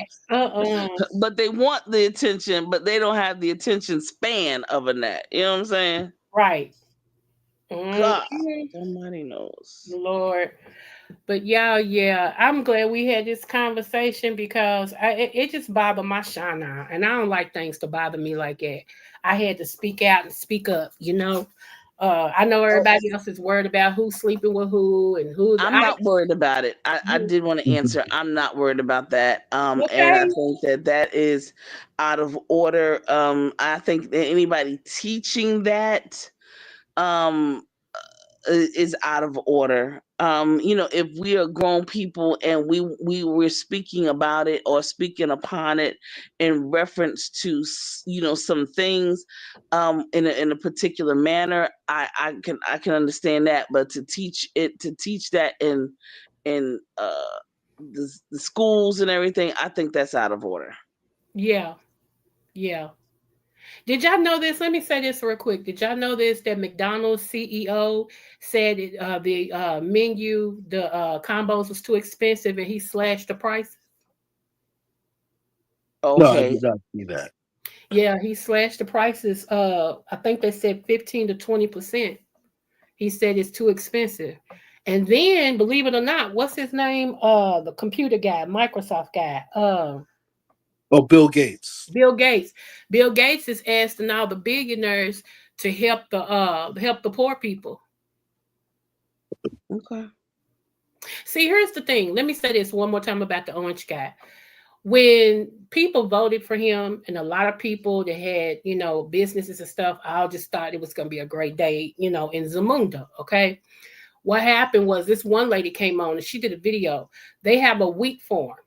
but they want the attention, but they don't have the attention span of a gnat. You know what I'm saying? Right. God, Mhm. somebody knows. Lord. But yeah, I'm glad we had this conversation because it just bothered my shana, and I don't like things to bother me like that. I had to speak out and speak up, you know. I know Oh, everybody else is worried about who's sleeping with who and who. I'm not worried about it. I did want to answer. I'm not worried about that. And I Okay. think that that is out of order. I think that anybody teaching that um is out of order. You know, if we are grown people and we were speaking about it or speaking upon it in reference to you know some things in a particular manner, I can understand that. But to teach that in the schools and everything, I think that's out of order. Yeah, yeah. Did y'all know this? Let me say this real quick. Did y'all know this? That McDonald's CEO said the menu, the combos was too expensive, and he slashed the price. No, I Okay. did not see that. Yeah, he slashed the prices. I think they said 15 to 20%. He said it's too expensive. And then, believe it or not, what's his name? The computer guy, Microsoft guy. Oh, Bill Gates. Bill Gates. Bill Gates is asking all the billionaires to help the poor people. Okay. See, here's the thing. Let me say this one more time about the orange guy. When people voted for him, and a lot of people that had, businesses and stuff, I just thought it was going to be a great day, in Zamunda. Okay. What happened was this one lady came on and she did a video. They have a wheat farm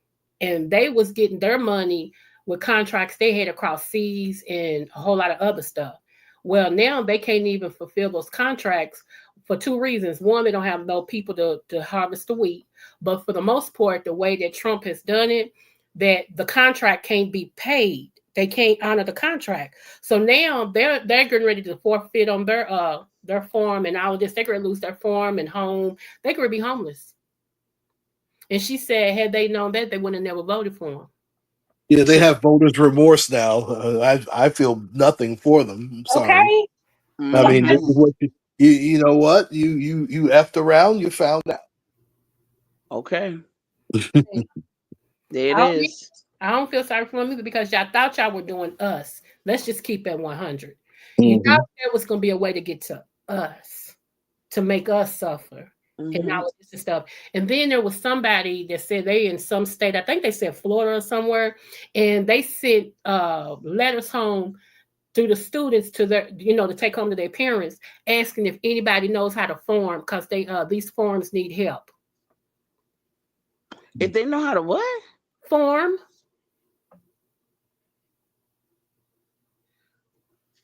and they was getting their money with contracts they had across seas and a whole lot of other stuff. Well, now they can't even fulfill those contracts for two reasons. One, they don't have no people to harvest the wheat. But for the most part, the way that Trump has done it, that the contract can't be paid. They can't honor the contract. So now they're getting ready to forfeit on their farm and all of this. They're going to lose their farm and home. They're going to be homeless. And she said, had they known that, they would have never voted for him. Yeah, they So, have voters remorse now. I feel nothing for them. I'm sorry. Okay. I So mean, this mhm. is what you know what you effed around. You found out. Okay. I There it don't, is. I don't feel sorry for them either because y'all thought y'all were doing us. Let's just keep it 100. You Hmm. thought there was going to be a way to get to us, to make us suffer and Hmm. all of this and stuff. And then there was somebody that said they in some state, I think they said Florida or somewhere, and they sent letters home through the students to their, to take home to their parents, asking if anybody knows how to farm because these farms need help. If they know how to what? Farm,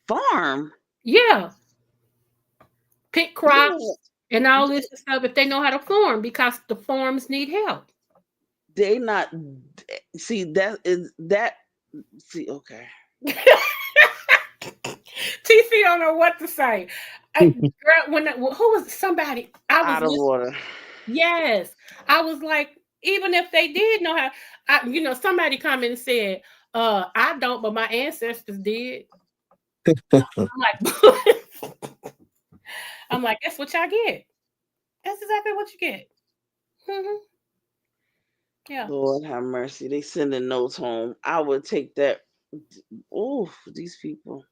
Farm. yeah, pick Yeah. crops and all this and stuff if they know how to farm because the farms need help. They not see that is that see okay. TC don't know what to say. Girl, who was somebody? I was Out of listening. order. Yes, I was like, even if they did know how, somebody commented and said, "I don't, but my ancestors did." I'm like, I'm like, that's what y'all get. That's exactly what you get. Hmm. Yeah, Lord have mercy. They sending notes home. I would take that. Oh, these people.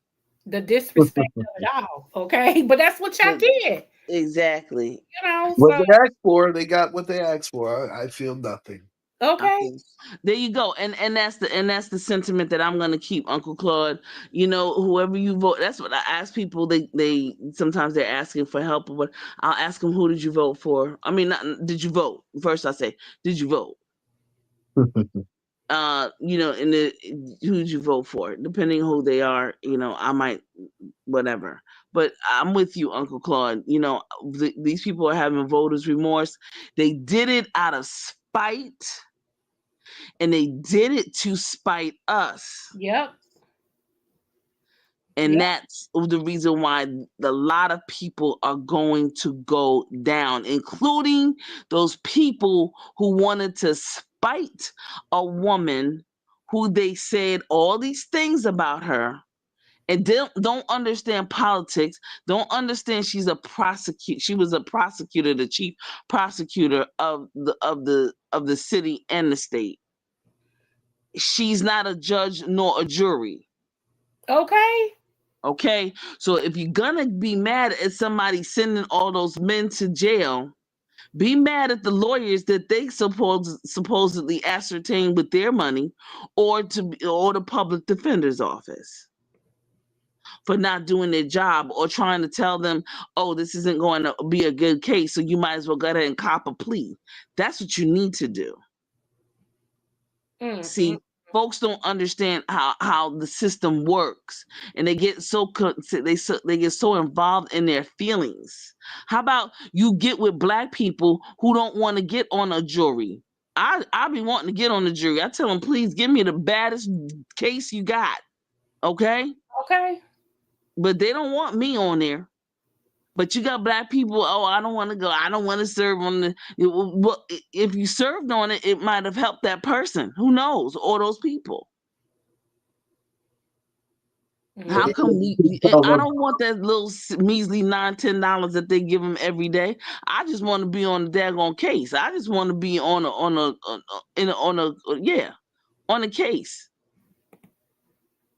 the disrespect of it all. Okay, but that's what y'all But get. exactly. What So they asked for, they got what they asked for. I feel nothing. okay, Okay. There you go. And that's the sentiment that I'm gonna keep, Uncle Claude. You know, whoever you vote, that's what I ask people. They sometimes they're asking for help, but I'll ask them, who did you vote for? I mean, not, did you vote? First I say, did you vote? And who did you vote for? Depending who they are, I might whatever. But I'm with you, Uncle Claude. These people are having voters remorse. They did it out of spite, and they did it to spite us. yep, And yep, that's the reason why a lot of people are going to go down, including those people who wanted to despite a woman who they said all these things about her, and don't understand politics, don't understand she was a prosecutor, the chief prosecutor of the city and the state. She's not a judge nor a jury. Okay. Okay? So if you're gonna be mad at somebody sending all those men to jail, be mad at the lawyers that they supposedly ascertain with their money, or the public defender's office for not doing their job, or trying to tell them, oh, this isn't going to be a good case, so you might as well go ahead and cop a plea. That's what you need to do. Mm-hmm. See, folks don't understand how the system works, and they get they get so involved in their feelings. How about you get with black people who don't want to get on a jury? I be wanting to get on the jury. I tell them, please give me the baddest case you got, okay? Okay. But they don't want me on there. But you got black people. Oh, I don't want to go. I don't want to serve on the. Well, if you served on it, it might have helped that person. Who knows? Or those people. How Mm-hmm. come I don't want that little measly $9-10 that they give them every day. I just want to be on the daggone case. I just want to be on a case.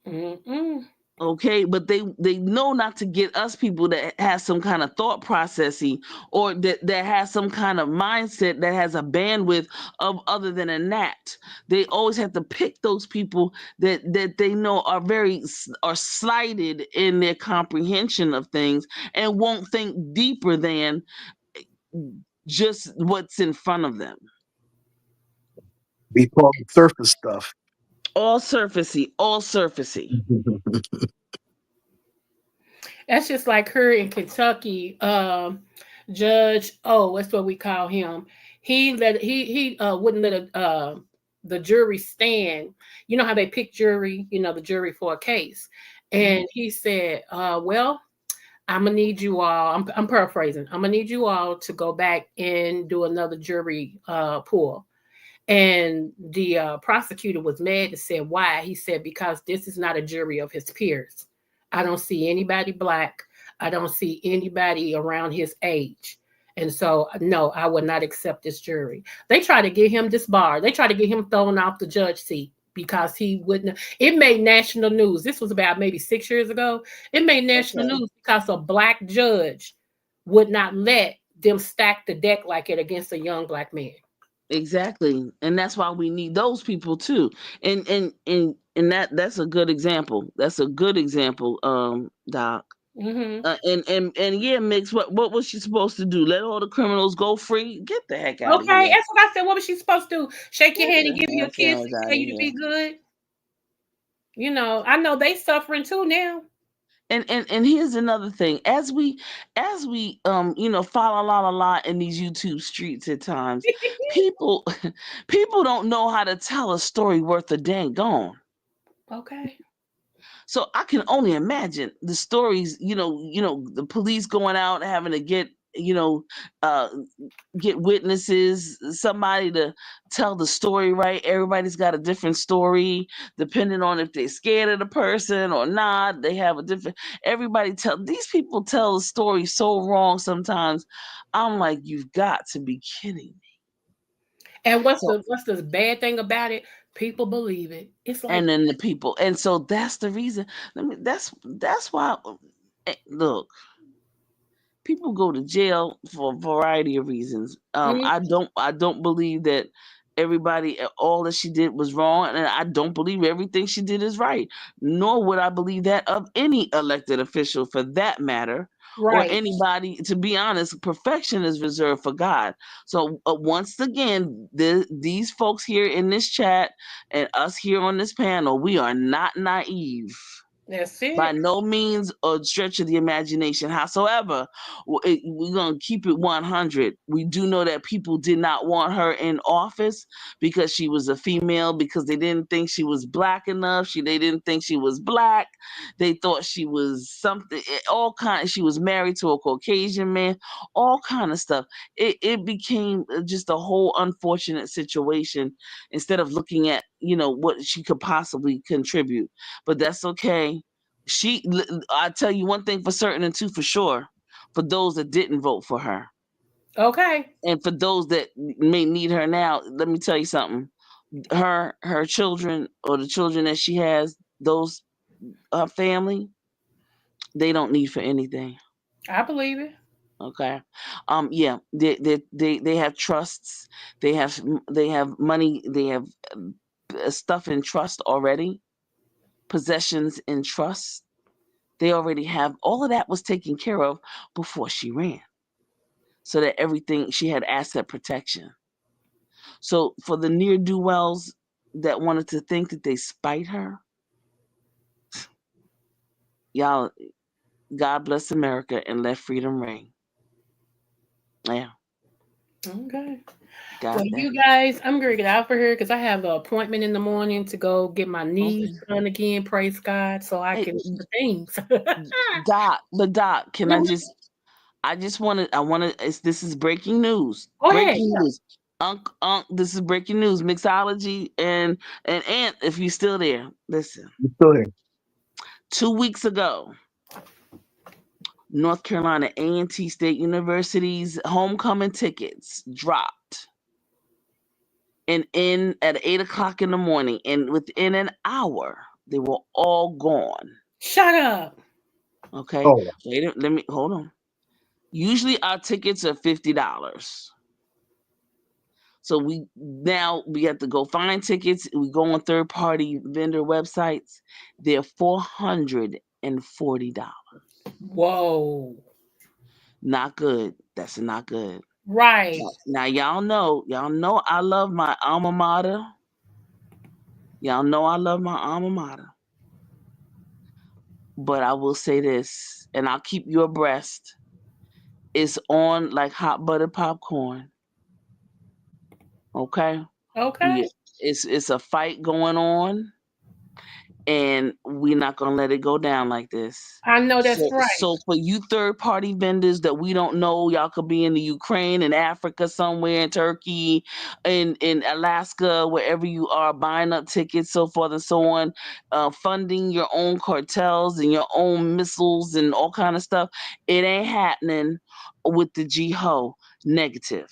Mm-hmm. Okay, but they know not to get us people that has some kind of thought processing, or that has some kind of mindset that has a bandwidth of other than a gnat. They always have to pick those people that they know are slighted in their comprehension of things, and won't think deeper than just what's in front of them. We call it surface stuff. All surfacey, all surfacey. That's just like her in Kentucky. Judge, oh, that's what we call him. He wouldn't let the jury stand. You know how they pick jury, the jury for a case. And he said, well, I'm gonna need you all. I'm paraphrasing. I'm gonna need you all to go back and do another jury pool. And the prosecutor was mad and said, why? He said, because this is not a jury of his peers. I don't see anybody black. I don't see anybody around his age. And so, no, I would not accept this jury. They try to get him disbarred. They try to get him thrown off the judge seat because he wouldn't. It made national news. This was about maybe 6 years ago. It made national Okay. news because a black judge would not let them stack the deck like it against a young black man. Exactly. And that's why we need those people too. And that's a good example. That's a good example, Doc. Mm-hmm. And yeah, Mix, what was she supposed to do? Let all the criminals go free? Get the heck out of Okay, here. that's what I said. What was she supposed to do? Shake your Get hand and the give you a kiss heck and out tell of you to here. be good? I know they suffering too now. And here's another thing. As we follow a lot in these YouTube streets at times, people people don't know how to tell a story worth a dang gone. Okay. So I can only imagine the stories, the police going out and having to uh, get witnesses, somebody to tell the story right. Everybody's got a different story, depending on if they're scared of the person or not. They have a different. These people tell the story so wrong sometimes. I'm like, you've got to be kidding me. And what's So, the bad thing about it? People believe it. It's like and then the people, and so that's the reason. That's why. Look, people go to jail for a variety of reasons. mm, I don't believe that all that she did was wrong, and I don't believe everything she did is right. Nor would I believe that of any elected official, for that matter, or right. anybody. To be honest, perfection is reserved for God. So once again, these folks here in this chat and us here on this panel, we are not naive. That's By it. no means a stretch of the imagination. Howsoever, we're going to keep it 100. We do know that people did not want her in office because she was a female, because they didn't think she was black enough. They didn't think she was black. They thought she was something, all kind. She was married to a Caucasian man, all kind of stuff. It became just a whole unfortunate situation instead of looking at, what she could possibly contribute. But that's okay. I tell you one thing for certain and two for sure, for those that didn't vote for her Okay. and for those that may need her now, let me tell you something. Her children, or the children that she has, those family, they don't need for anything. I believe it. Okay. Yeah, they have trusts, they have money, they have stuff in trust already, possessions in trust. They already have all of that was taken care of before she ran, so that everything, she had asset protection. So for the near do wells that wanted to think that they spite her, y'all, God bless America and let freedom ring. Yeah, Okay. Well, got that. you guys, I'm gonna get out for here because I have an appointment in the morning to go get my knees Okay. done again. Praise God, so I Hey, can do the things. Doc, can I Mhm. just? I want to. This is breaking news. Go ahead. Breaking news. Unc, this is breaking news. Mixology and Aunt, if you're still there, listen. You still here? 2 weeks ago, North Carolina A&T State University's homecoming tickets dropped, and in at 8 o'clock in the morning, and within an hour, they were all gone. Shut up. Okay, Oh, wait, let me hold on. Usually our tickets are $50. So we have to go find tickets. We go on third party vendor websites. They're $440. Whoa. Not good. That's not good. Right. Now y'all know I love my alma mater. Y'all know I love my alma mater. But I will say this, and I'll keep you abreast. It's on like hot buttered popcorn. Okay? Okay. We it's a fight going on, and we're not gonna let it go down like this. I know that's right. So for you third party vendors that we don't know, y'all could be in the Ukraine, in Africa, somewhere in Turkey, in Alaska, wherever you are, buying up tickets, so forth and so on, funding your own cartels and your own missiles and all kind of stuff. It ain't happening with the GHO negative.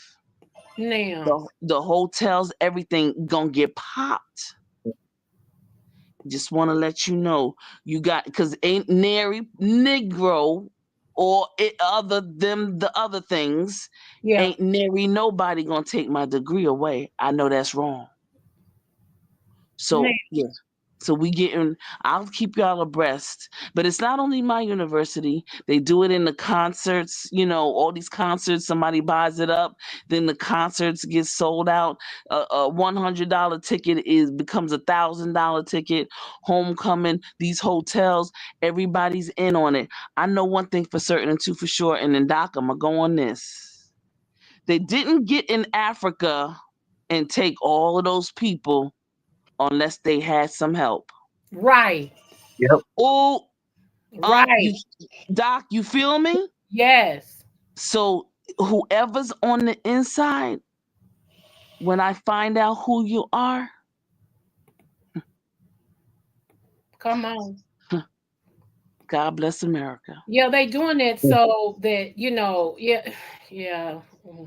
Now. The hotels, everything gonna get popped. Just want to let you know, you got, because ain't nary Negro or the other things, Yeah. ain't nary nobody gonna take my degree away. I know that's wrong. Now. So yeah. So we getting, I'll keep y'all abreast. But it's not only my university. They do it in the concerts, all these concerts, somebody buys it up, then the concerts get sold out. A $100 ticket becomes $1,000 ticket. Homecoming, these hotels, everybody's in on it. I know one thing for certain and two for sure, and then Doc, I'm gonna go on this. They didn't get in Africa and take all of those people unless they had some help. Right. yep. Oh, Right. you Doc, you feel me? Yes. So whoever's on the inside, when I find out who you are, Come on. God bless America. Yeah, they doing that so that yeah, yeah.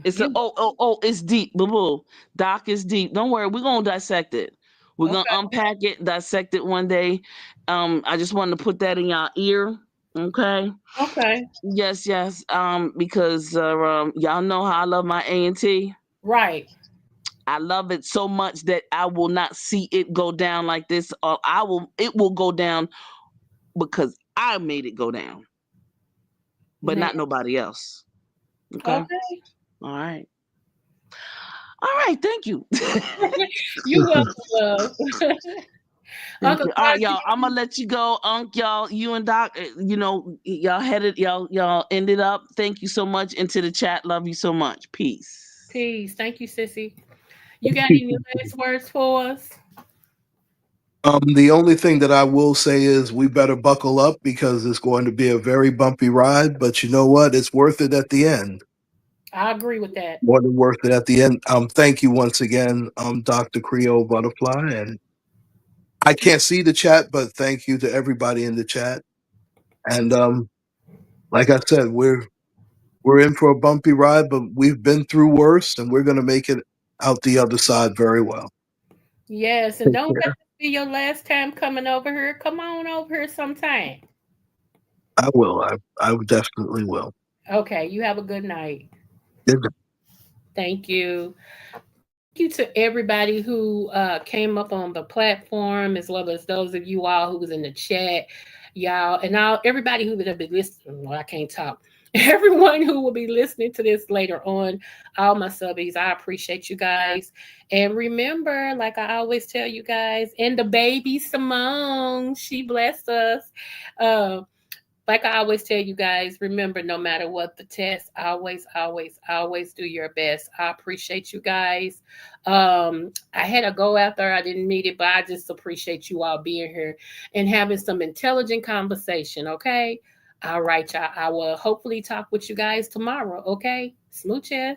It's a You it's deep, boo boo. Doc is deep. Don't worry, we're gonna dissect it. We're gonna okay? unpack it, dissect it one day. I just wanted to put that in your ear. Okay. Okay. Yes, yes. Because y'all know how I love my A&T. Right. I love it so much that I will not see it go down like this. Or it will go down because I made it go down, but Now. not nobody else. Okay. Okay. All right. All right. Thank you. You welcome, love. Thank Uncle you. All right, George, y'all. I'm gonna let you go, Unc. Y'all, you and Doc. Y'all ended up. Thank you so much. Into the chat. Love you so much. Peace. peace. Thank you, Sissy. You got any last words for us? The only thing that I will say is we better buckle up because it's going to be a very bumpy ride. But you know what? It's worth it at the end. I agree with that. More than worth it at the end. Thank you once again, Dr. Creole Butterfly, and I can't see the chat, but thank you to everybody in the chat. And like I said, we're in for a bumpy ride, but we've been through worse, and we're going to make it out the other side very well. Yes, and don't let this be your last time coming over here. Come on over here sometime. I will. I definitely will. Okay, you have a good night. Good. Thank you. Thank you to everybody who came up on the platform, as well as those of you all who was in the chat, y'all, and all everybody who will be listening. Well, I can't talk. Everyone who will be listening to this later on, all my subbies, I appreciate you guys. And remember, like I always tell you guys, and the baby Simone, she blessed us. Uh, like I always tell you guys, remember, no matter what the test, always, always, always do your best. I appreciate you guys. I had a go out there. I didn't meet it, but I just appreciate you all being here and having some intelligent conversation. Okay. All right, y'all. I will hopefully talk with you guys tomorrow. Okay. Smooches.